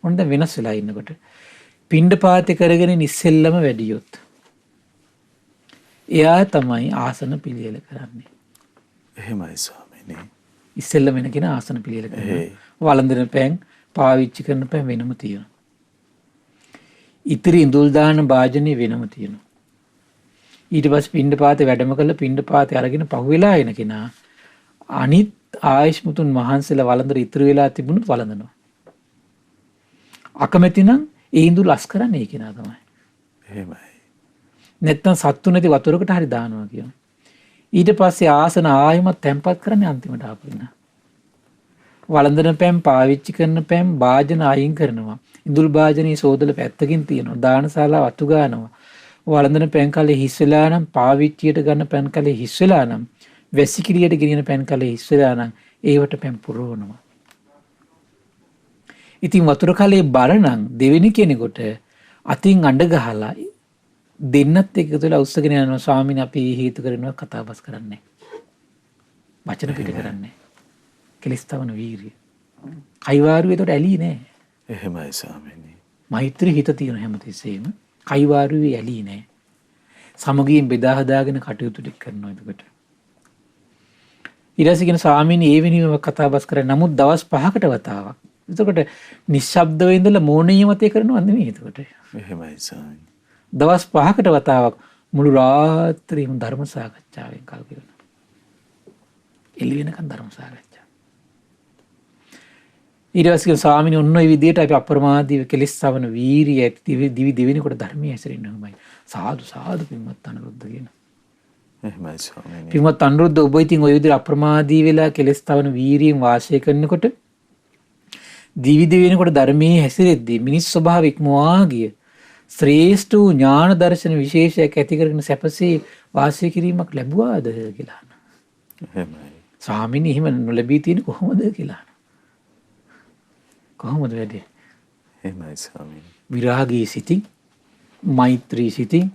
මොන දැන් වෙනස් වෙලා ඉන්නකොට පිණ්ඩපාතේ කරගෙන ඉස්සෙල්ලම වැඩියොත් එයා තමයි ආසන පිළියෙල කරන්නේ. එහෙමයි ස්වාමීනි. ඉස්සෙල්ලම වෙන කෙනා ආසන පිළියෙල කරනවා. වළඳන පෑන් පාවිච්චි කරන පෑන් වෙනම තියෙනවා. ඉතිරි ඉඳුල් දාන භාජනය වෙනම තියෙනවා. ඊට පස්සේ පිණ්ඩපාතේ වැඩම කළා පිණ්ඩපාතේ අරගෙන පහුවෙලා එන කෙනා අනිත් ආයෂ්මුතුන් වහන්සේලා වළඳර ඉතුරු වෙලා තිබුණොත් වළඳනවා. අකමැති නම් ඒ ඉඳුල් අස් කරන්නේ ඒ කෙනා තමයි. එහෙමයි. නැත්තම් සත්තු නැති වතුරකට හරි දානවා කියනවා. ඊට පස්සේ ආසන ආයමත් තැම්පත් කරන්නේ අන්තිමට ආපින්න. වළඳන පෑන් පාවිච්චි කරන පෑන් භාජන අයින් කරනවා. ඉඳුල් භාජනයේ සෝදල පැත්තකින් තියෙනවා. දානශාලාව අතු ගන්නවා. වළඳන පෑන් කලේ හිස් වෙලා නම් පාවිච්චියට ගන්න පෑන් කලේ හිස් වෙලා නම් වැසිකිළියට ගෙනියන පෑන් කලේ හිස් වෙලා නම් ඒවට පෑන් පුරවනවා. ඉතින් වතුර කලේ බර නම් දෙවෙනි කෙනෙකුට අතින් අඬ ගහලා දෙන්නත් එකතු වෙලා උස්සගෙන යනවා ස්වාමීන් අපි හේතු කරනවා කතා බස් කරන්නේ. වචන පිට කරන්නේ. කෙලස් තවන වීරිය. කයිවාරුවේ ඒකට ඇලී නෑ. එහෙමයි ස්වාමීනි. මෛත්‍රී හිත තියෙන හැමතිස්සෙම කයිවාරුවේ ඇලී නෑ. සමගියෙන් බෙදා හදාගෙන කටයුතු ටික කරනවා එතකොට. ඊට පස්සේ කියන ස්වාමීන් ඒ වෙනුවෙම කතා බස් කරන්නේ. නමුත් දවස් 5කට වතාවක්. එතකොට නිශ්ශබ්දව ඉඳලා මෝණීය මතේ කරනව නෙමෙයි එතකොට. එහෙමයි ස්වාමීනි. දවස් 5කට වතාවක් මුළු රාත්‍රියම ධර්ම සාකච්ඡාවෙන් කල් ගෙවනවා. එළි වෙනකන් ධර්ම සාකච්ඡා. ඊට පස්සේ ස්වාමීන් ඔන්න ඔය විදිහට අපි අප්‍රමාදීව කෙලෙස් සවන වීරිය දිවි දෙවෙනිකොට ධර්මයේ හැසිරෙන්න ඕමයි. සාදු සාදු පින්වත් අනුරුද්ධ කියන. එහෙමයි ස්වාමීනි. පින්වත් අනුරුද්ධ ඔබ ඉතින් ඔය විදිහට අප්‍රමාදී වෙලා කෙලෙස් තවන වීරියෙන් වාසය කරනකොට දිවි දෙවෙනිකොට ධර්මයේ හැසිරෙද්දී මිනිස් ස්වභාව ඉක්මවා ගිය ශ්‍රේෂ්ඨ වූ ඥාන දර්ශන විශේෂයක් ඇති කරගෙන සැපසේ වාසය කිරීමක් ලැබුවාද කියලා අහනවා. එහෙමයි. ස්වාමීනි එහෙම නොලැබී තියෙන්නේ කොහොමද කියලා අහනවා. කොහොමද වැඩේ? එහෙමයි ස්වාමීනි. විරාගී සිතින් මෛත්‍රී සිතින්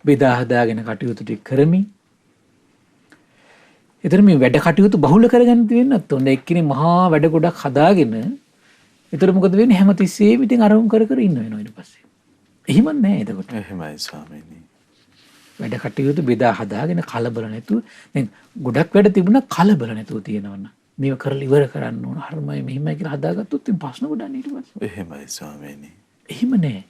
බෙදා හදාගෙන කටයුතු ටික කරමින් එතන මේ වැඩ කටයුතු බහුල කරගන්න වෙන්නත් ඕනේ. එක්කෙනෙක් මහා වැඩ ගොඩක් හදාගෙන එතන මොකද වෙන්නේ? හැමතිස්සෙම ඉතින් අරමුම් කර කර ඉන්න වෙනවා ඊට පස්සේ. එහෙම නැහැ එතකොට. එහෙමයි ස්වාමීනි. වැඩ කටයුතු බෙදා හදාගෙන කලබල නැතුව දැන් ගොඩක් වැඩ තිබුණා කලබල නැතුව තියෙනවන්න. මේව කරලා ඉවර කරන්න ඕන. හර්මයි මෙහිමයි කියලා හදාගත්තොත් ඉතින් ප්‍රශ්න ගොඩක් ඊට පස්සේ. එහෙමයි ස්වාමීනි. එහෙම නෑ.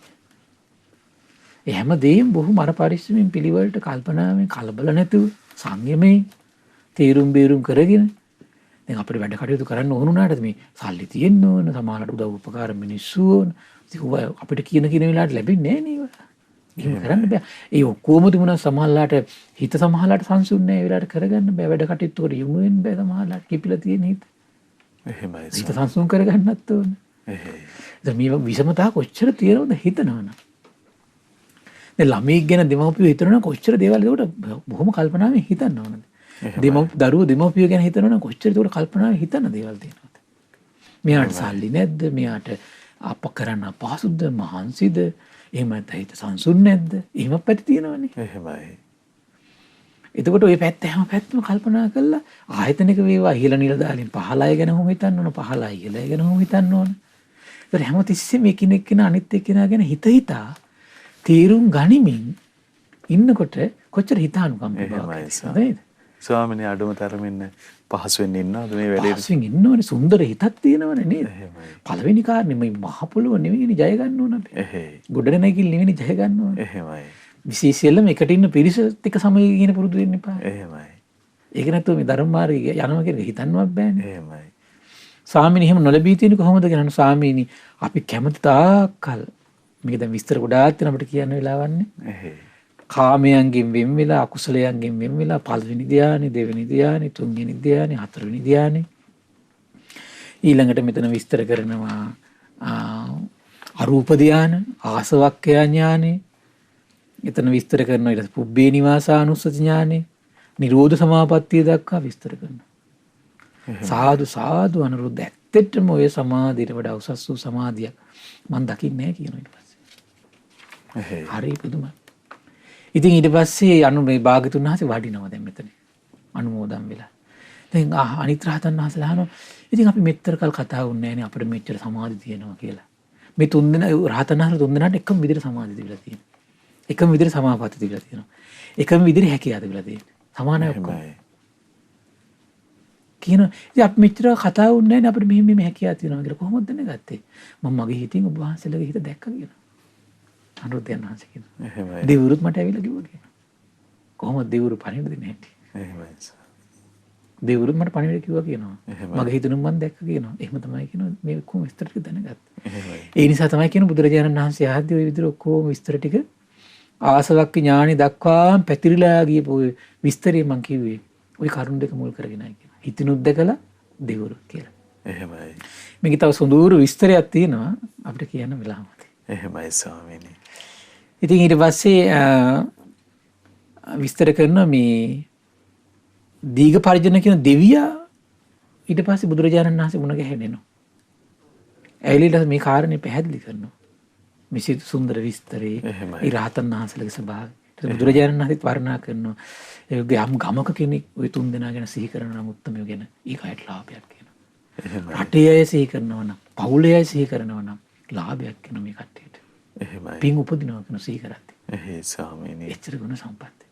ඒ හැමදේම බොහොම අර පරිස්සමෙන් පිළිවෙලට කල්පනාවෙන් කලබල නැතුව සංයමයෙන් තීරුම් බීරුම් කරගෙන දැන් අපිට වැඩ කටයුතු කරන්න ඕන උනාට මේ සල්ලි තියෙන්න ඕන, සමාජයට උදව් උපකාර මිනිස්සු ඕන. ඉතින් අපිට කියන වෙලාවට ලැබෙන්නේ නෑ නේද? එහෙම කරන්න බෑ. ඒ ඔක්කොම තිබුණා සමහරලාට හිත සමහරලාට සංසුන් නෑ ඒ වෙලාවට කරගන්න බෑ. වැඩ කටයුතු වල යොමු වෙන්න බෑ සමහරලාට කිපිලා තියෙන හිත. එහෙමයි. හිත සංසුන් කරගන්නත් ඕන. දැන් මේ විෂමතා කොච්චර තියෙනවද හිතනවනම්. දැන් ළමයෙක් ගැන දෙමව්පියෝ හිතනවා කොච්චර දේවල් ඒකට බොහොම කල්පනාවෙන් හිතන්න ඕනද? දරුවෝ දෙමව්පියෝ ගැන හිතනවා කොච්චර ඒකට කල්පනාවෙන් හිතන දේවල් තියෙනවද? මෙයාට සල්ලි නැද්ද? මෙයාට අප කරන්න අපහසුද? මහන්සිද? එහෙම නැත්නම් හිත සංසුන් නැද්ද? එහෙම පැති තියෙනවනේ. එහෙමයි. එතකොට ওই පැත්ත හැම පැත්තම කල්පනා කරලා ආයතනික වේවා ඉහළ නිලධාරීන් 15 ගැන හොම හිතන්න ඕන 15 ඉහළ ගැන හොම හිතන්න ඕන. ඒතර හැමතිස්සෙම එකිනෙක කෙනා අනිත් එක්කෙනා ගැන හිතා තීරුම් ගනිමින් ඉන්නකොට කොච්චර හිතානුකම්ප බවක් නේද? ස්වාමිනේ අඩුම තරමින් පහසුවෙන් ඉන්නවද මේ වැඩේ? පහසුවෙන් ඉන්නවනේ සුන්දර හිතක් තියෙනවනේ නේද? පළවෙනි කාරණේ මේ මහ පොළොව නෙවෙයිනේ ජය ගන්න ඕන අපි. ගොඩ නැගිලි නෙවෙයිනේ ජය ගන්න ඕන. එහෙමයි. විශේෂයෙන්ම එකට ඉන්න පිරිස එක්ක සමග කියන පුරුදු වෙන්න එපා. එහෙමයි. ඒක නැතුව මේ ධර්ම මාර්ගය යනවා කියලා හිතන්නවත් බෑනේ. එහෙමයි. ස්වාමීනි එහෙම නොලැබී තියෙන කොහොමද කියනවා ස්වාමීනි අපි කැමති තාක්කල් මේක දැන් විස්තර ගොඩාක් තියෙන අපිට කියන්න වෙලාවන්නේ. කාමයන්ගෙන් වෙන් වෙලා අකුසලයන්ගෙන් වෙන් වෙලා පළවෙනි ධානය, දෙවෙනි ධානය, තුන්වෙනි ධානය, හතරවෙනි ධානය. ඊළඟට මෙතන විස්තර කරනවා අරූප ධානය, ආසවක්ඛය ඥානෙ. එතන විස්තර කරනවා ඊට පුබ්බේ නිවාසානුස්සති ඥානෙ, නිරෝධ සමාපත්තිය දක්වා විස්තර කරනවා. සාදු සාදු අනුරුද්ධ ඇත්තටම ඔය සමාධියට වඩා උසස් වූ සමාධියක් මම දකින්නේ නැහැ කියනවා ඊට පස්සේ. හරි පුදුමයි. ඉතින් ඊට පස්සේ මේ භාග්‍යතුන් වහන්සේ වඩිනවා දැන් මෙතන. අනුමෝදන් වෙලා. දැන් අනිත් රහතන් වහන්සේලා අහනවා ඉතින් අපි මෙච්චර කල් කතා වුණේ නැහනේ අපිට මෙච්චර සමාධි තියෙනවා කියලා. මේ තුන් දෙනා රහතන් වහන්සේලා තුන් දෙනාට එකම විදිහට සමාධි තිබිලා තියෙනවා. එකම විදිහට සමාපatti තිබිලා තියෙනවා. එකම විදිහට හැකියාව තිබිලා තියෙනවා. සමානයි ඔක්කොම. කියන ඉතින් අපි මෙච්චර කතා වුණේ නැහනේ අපිට මෙහෙම හැකියාව තියෙනවා කියලා කොහොමද දැනගත්තේ? මම මගේ හිතින් ඔබ වහන්සේලාගේ හිත දැක්කා කියලා. අනුරුද්ධයන් වහන්සේ කියනවා. දෙවිවරුත් මට ඇවිල්ලා කිව්වා කියනවා. කොහොමද දෙවිවරු පණිවිඩ දෙන්නේ නැටි? එහෙමයි. දෙවිවරුත් මට පණිවිඩ කිව්වා කියනවා. මගේ හිතනුම් මම දැක්ක කියනවා. එහෙම තමයි කියනවා මේ ඔක්කොම විස්තර ටික දැනගත්තා. ඒ නිසා තමයි කියන බුදුරජාණන් වහන්සේ ආද්‍ය ওই විදිහට ඔක්කොම විස්තර ටික ආසවක්ඛ ඥානෙ දක්වා පැතිරිලා ගියපු විස්තරය මම කිව්වේ. ওই කරුණ දෙක මුල් කරගෙනයි කියනවා. හිතිනුත් දැකලා දෙවිවරු කියලා. එහෙමයි. මේක තව සුඳුරු විස්තරයක් තියෙනවා අපිට කියන්න වෙලාව නැති. එහෙමයි ස්වාමීනි. ඉතින් ඊට පස්සේ විස්තර කරනවා මේ දීඝ පරිජන කියන දෙවියා ඊට පස්සේ බුදුරජාණන් වහන්සේ මුණ ගැහෙනවා. ඇයිලිලා මේ කාරණේ පැහැදිලි කරනවා. මේ සුන්දර විස්තරේ ඒ රහතන් වහන්සේලගේ ස්වභාවය. බුදුරජාණන් වහන්සේත් වර්ණනා කරනවා. ඒ ගමක කෙනෙක් ওই තුන් දෙනා ගැන සිහි කරන නම් උත්තමයෝ ගැන ඊකයට ලාභයක් කියනවා. රටේ අය සිහි කරනවා නම්, පවුලේ අය සිහි කරනවා නම් ලාභයක් වෙන මේ කට්ටියට. එහෙමයි. පින් උපදිනවා කියන සිහි කරද්දී. එහෙයි ස්වාමීනි. එච්චර ගුණ සම්පatti.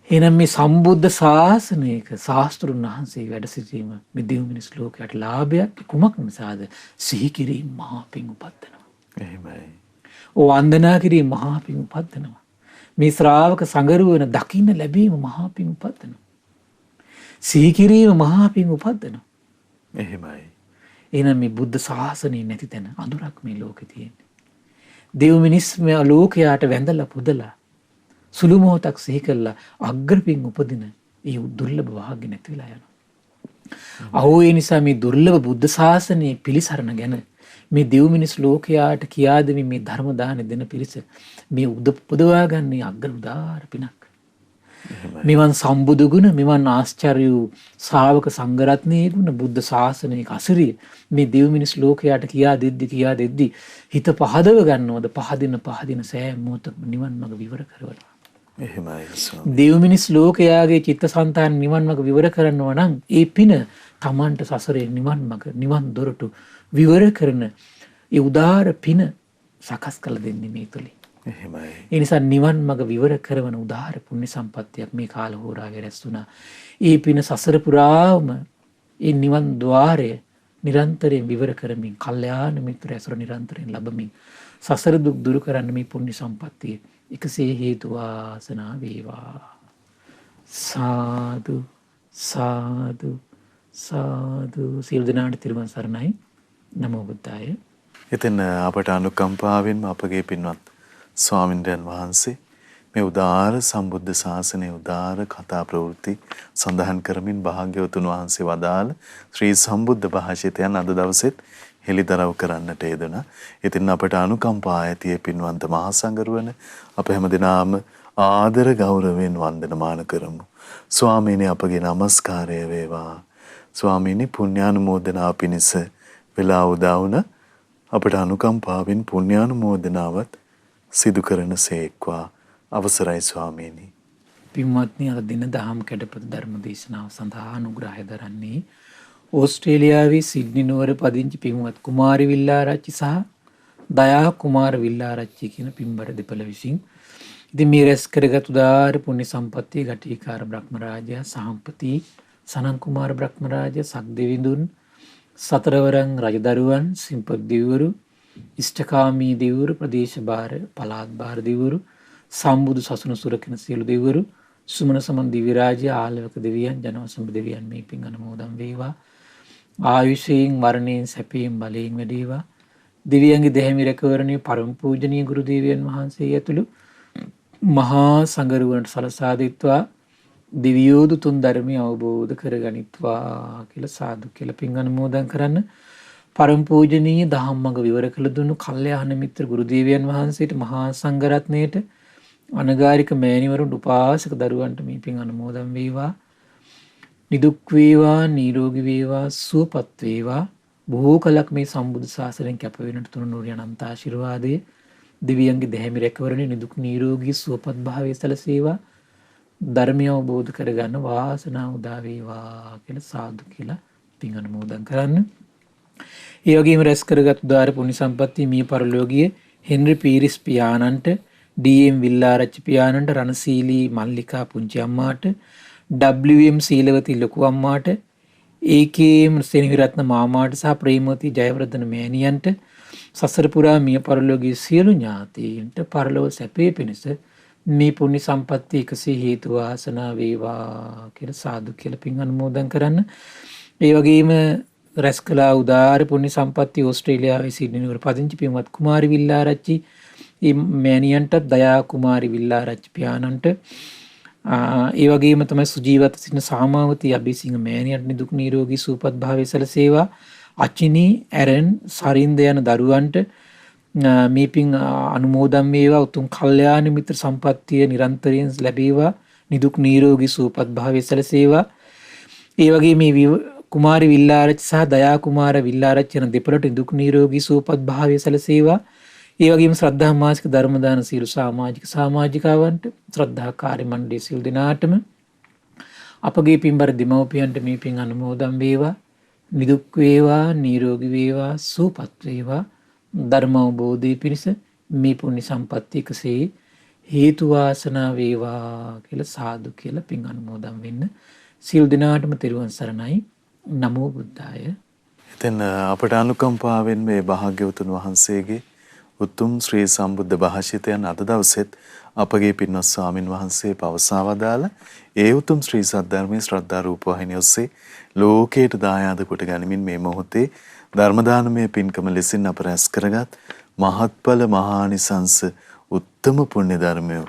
එහෙනම් මේ සම්බුද්ධ ශාසනයක ශාස්ත්‍රුන් වහන්සේ වැඩ සිටීම මේ දෙව් මිනිස් ලෝකයට ලාභයක් කුමක් නිසාද? සිහි කිරීම මහා පින් උපදිනවා. එහෙමයි. වන්දනා කිරීම මහා පින් උපදිනවා. මේ ශ්‍රාවක සංගරුවන දකින්න ලැබීම මහා පින් උපදිනවා. සිහි කිරීම මහා පින් උපදිනවා. එහෙමයි. එහෙනම් මේ බුද්ධ ශාසනය නැති තැන අඳුරක් මේ ලෝකේ තියෙන්නේ. දෙව් මිනිස් මේ ලෝකයට වැඳලා පුදලා සුළු මොහොතක් සිහි කළා අග්‍රපින් උපදින ඒ දුර්ලභ වාග්ය නැති වෙලා යනවා. අහෝ ඒ නිසා මේ දුර්ලභ බුද්ධ ශාසනයේ පිළිසරණ ගැන මේ දෙව් මිනිස් ලෝකයට කියා දෙමින් මේ ධර්ම දාන දෙන පිරිස මේ උපදවා ගන්න අග්‍ර උදාාර පිනක්. මෙවන් සම්බුදු ගුණ මෙවන් ආශ්චර්ය වූ ශ්‍රාවක සංඝරත්නයේ ගුණ බුද්ධ ශාසනයේ අසිරිය මේ දෙව් මිනිස් ලෝකයට කියා දෙද්දි හිත පහදව ගන්නවද පහදින සෑම මොහොතක නිවන් මඟ විවර කරවනවා. එහෙමයි. දෙව් මිනිස් ලෝකයාගේ චිත්තසංතාන නිවන් මඟ විවර කරනවා නම් ඒ පින තමන්ට සසරේ නිවන් මඟ නිවන් දොරටු විවර කරන ඒ උදාාර පින සකස් කළ දෙන්නේ මේ තුලින්. එහෙමයි. ඒ නිසා නිවන් මඟ විවර කරන උදාාර පුණ්‍ය සම්පත්තියක් මේ කාල හෝරාවේ රැස් වුණා. ඒ පින සසර පුරාම ඒ නිවන් ద్వාරය නිරන්තරයෙන් විවර කරමින් කල්යාණ මිත්‍ර ඇසුර නිරන්තරයෙන් ලැබමින් සසර දුක් දුරු කරන්න මේ පුණ්‍ය සම්පත්තිය එකසේ හේතු වාසනා වේවා. සාදු සාදු සාදු. සියලු දෙනාට තිරුවන් සරණයි. නමෝ බුද්දාය. ඉතින් අපට අනුකම්පාවෙන්ම අපගේ පින්වත් ස්වාමින්ද්‍රයන් වහන්සේ මේ උදාාර සම්බුද්ධ ශාසනයේ උදාාර කතා ප්‍රවෘත්ති සඳහන් කරමින් භාග්‍යවතුන් වහන්සේ වදාළ ශ්‍රී සම්බුද්ධ භාෂිතයන් අද දවසෙත් හෙළිදරව් කරන්නට යෙදුණා. ඉතින් අපට අනුකම්පා ඇතිය පින්වන්ත මහා සංඝරුවන අප හැමදෙනාම ආදර ගෞරවයෙන් වන්දනමාන කරමු. ස්වාමීනි අපගේ নমස්කාරය වේවා. ස්වාමීනි පුණ්‍යානුමෝදනා පිණිස වෙලා උදා වුණ අපට අනුකම්පාවෙන් පුණ්‍යානුමෝදනාවත් සිදු කරන සේක්වා. අවසරයි ස්වාමීනි. පින්වත්නි අද දින දහම් කැඩපත ධර්ම දේශනාව සඳහා අනුග්‍රහය දරන්නේ ඕස්ට්‍රේලියාවේ සිඩ්නි නුවර පදිංචි පින්වත් කුමාරි විල්ලාරච්චි සහ දයා කුමාර විල්ලාරච්චි කියන පින්බර දෙපළ විසින්. ඉතින් මේ රැස් කරගත් උදාාර පුණ්‍ය සම්පත්තිය ගටිකාර බ්‍රහ්මරාජයා සහම්පති සනන් කුමාර බ්‍රහ්මරාජ සක්දෙවිඳුන් සතරවරන් රජදරුවන් සිම්පත් දෙවිවරු ඉෂ්ඨකාමී දෙවිවරු ප්‍රදේශ භාර පළාත් භාර දෙවිවරු සම්බුදු සසුන සුරකින සියලු දෙවිවරු සුමන සමන් දිව්‍ය රාජ්‍ය ආලවක දෙවියන් ජනවසම්බ දෙවියන් මේ පින් අනුමෝදන් වේවා. ආයුෂයෙන් වර්ණයෙන් සැපයෙන් බලයෙන් වැඩේවා. දෙවියන්ගේ දෙහිමි රැකවරණය පරම පූජනීය ගුරු දෙවියන් වහන්සේ ඇතුළු මහා සංඝරුවන්ට සලසා දෙත්වා දිව්‍යෝදු තුන් ධර්මය අවබෝධ කරගනිත්වා කියලා සාදු කියලා පින් අනුමෝදන් කරන්න. පරම පූජනීය දහම්මඟ විවර කළ දුන්නු කල්යාණ මිත්‍ර ගුරු දේවයන් වහන්සේට මහා සංඝරත්නයට අනගාരിക මෑණිවරුන්ට උපාසක දරුවන්ට මේ පින් අනුමෝදන් වේවා. නිදුක් වේවා නිරෝගී වේවා සුවපත් වේවා. බොහෝ කලක් මේ සම්බුදු ශාසනයෙන් කැප වෙනට තුන නුරිය අනන්ත ආශිර්වාදයේ දිව්‍යයන්ගේ දෙහිමි රැකවරණය නිදුක් නිරෝගී සුවපත් භාවයේ සැලසේවා. ධර්මය අවබෝධ කරගන්න වාසනාව උදා වේවා කියලා සාදු කියලා පින් අනුමෝදන් කරන්න. ඒ වගේම රැස් කරගත් උදාාර පුණ්‍ය සම්පත්තිය මිය පරලෝකීය හෙන්රි පීරිස් පියාණන්ට, ඩී.එම්. විල්ලාරච්චි පියාණන්ට, රණසීලී මල්ලිකා පුංචි අම්මාට, W.M. සීලවති ලොකු අම්මාට, ඒ.කේ.එම්. සෙනවිරත්න මාමාට සහ ප්‍රේමවති ජයවර්ධන මෑණියන්ට සසර පුරා මිය පරලෝකීය සියලු ඥාතීන්ට පරලොව සැපේ පිණිස මේ පුණ්‍ය සම්පත්තිය එකසේ හේතු වාසනා වේවා කියලා සාදු කියලා පින් අනුමෝදන් කරන්න. ඒ වගේම රැස් කළා උදාාර පුණ්‍ය සම්පත්තිය ඕස්ට්‍රේලියාවේ සිඩ්නි නුවර පදිංචි පින්වත් කුමාරි විල්ලාරච්චි මෑණියන්ට, දයා කුමාරි විල්ලාරච්චි පියාණන්ට, ඒ වගේම තමයි සුජීවත සිටින සාමාවතී අබේසිංහ මෑණියන්ට නිදුක් නිරෝගී සුවපත් භාවයේ සැලසේවා. අචිනි, ඇරන්, සරින්ද යන දරුවන්ට මේ පින් අනුමෝදන් වේවා. උතුම් කල්යාණ මිත්‍ර සම්පත්තිය නිරන්තරයෙන් ලැබේවා. නිදුක් නිරෝගී සුවපත් භාවයේ සැලසේවා. ඒ වගේ මේ කුමාරි විල්ලාරච්චි සහ දයා කුමාර විල්ලාරච්චි යන දෙපළට නිදුක් නිරෝගී සුවපත් භාවයේ සැලසේවා. ඒ වගේම ශ්‍රද්ධා මාසික ධර්ම දාන සියලු සමාජිකාවන්ට, ශ්‍රද්ධා කාර්ය මණ්ඩලයේ සියලු දෙනාටම අපගේ පින්බර දෙමව්පියන්ට මේ පින් අනුමෝදන් වේවා. නිදුක් වේවා, නිරෝගී වේවා, සුවපත් වේවා. ධර්ම අවබෝධය පිණිස මේ පුණ්‍ය සම්පත්තිය එකසේ හේතු වාසනා වේවා කියලා සාදු කියලා පින් අනුමෝදන් වෙන්න. සියලු දෙනාටම තෙරුවන් සරණයි. නමෝ බුද්දාය. ඉතින් අපට අනුකම්පාවෙන් මේ භාග්‍යවතුන් වහන්සේගේ උතුම් ශ්‍රී සම්බුද්ධ භාෂිතයන් අද දවසෙත් අපගේ පින්වත් ස්වාමින් වහන්සේ පවසා වදාළ ඒ උතුම් ශ්‍රී සද්ධර්මයේ ශ්‍රද්ධා රූප වාහිනිය ඔස්සේ ලෝකයට දායාද කොට ගනිමින් මේ මොහොතේ ධර්ම දානමය පින්කම ලෙසින් අප රැස් කරගත් මහත්ඵල මහානිසංස උත්තම පුණ්‍ය ධර්මය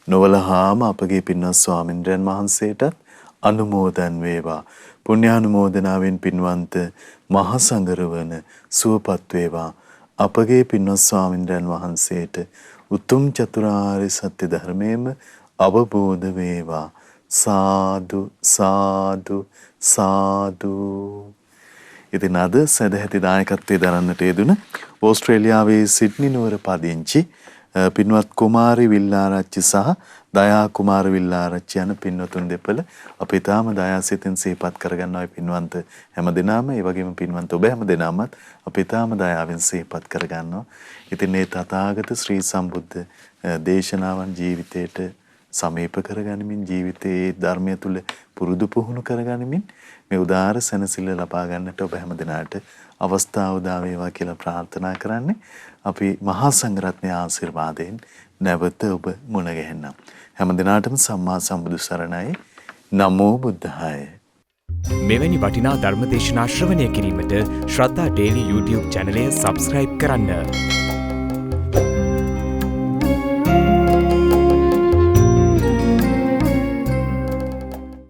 නොවලහාම අපගේ පින්වත් ස්වාමින්ද්‍රයන් වහන්සේටත් අනුමෝදන් වේවා. පුණ්‍යානුමෝදනාවෙන් පින්වන්ත මහා සංඝරවන සුවපත් වේවා. අපගේ පින්වත් ස්වාමින්ද්‍රයන් වහන්සේට උතුම් චතුරාර්ය සත්‍ය ධර්මයේම අවබෝධ වේවා. සාදු සාදු සාදු. ඉතින් අද සදැහැති දායකත්වයේ දරන්නට යෙදුන ඕස්ට්‍රේලියාවේ සිඩ්නි නුවර පදිංචි පින්වත් කුමාරි විල්ලාරච්චි සහ දයා කුමාර විල්ලාරච්චි යන පින්වතුන් දෙපළ අපි තාම දයාසිතින් සිහිපත් කරගන්නවා. පින්වන්ත හැමදෙනාම, ඒ වගේම පින්වන්ත ඔබ හැමදෙනාමත් අපි තාම දයාවෙන් සිහිපත් කරගන්නවා. ඉතින් මේ තථාගත ශ්‍රී සම්බුද්ධ දේශනාවන් ජීවිතයට සමීප කරගනිමින් ජීවිතයේ ධර්මය තුල පුරුදු පුහුණු කරගනිමින් මේ උදාාර සැනසෙල්ල ලබා ගන්නට ඔබ හැම දිනාට අවස්ථාව උදා වේවා කියලා ප්‍රාර්ථනා කරන්නේ. අපි මහා සංඝරත්නයේ ආශිර්වාදයෙන් නැවත ඔබ මුණ ගැහෙන්නම්. හැම දිනාටම සම්මා සම්බුදු සරණයි. නමෝ බුද්ධාය. මෙවැනි වටිනා ධර්මදේශනා ශ්‍රවණය කිරීමට ශ්‍රද්ධා ඩේලි YouTube චැනලය සබස්ක්‍රයිබ් කරන්න.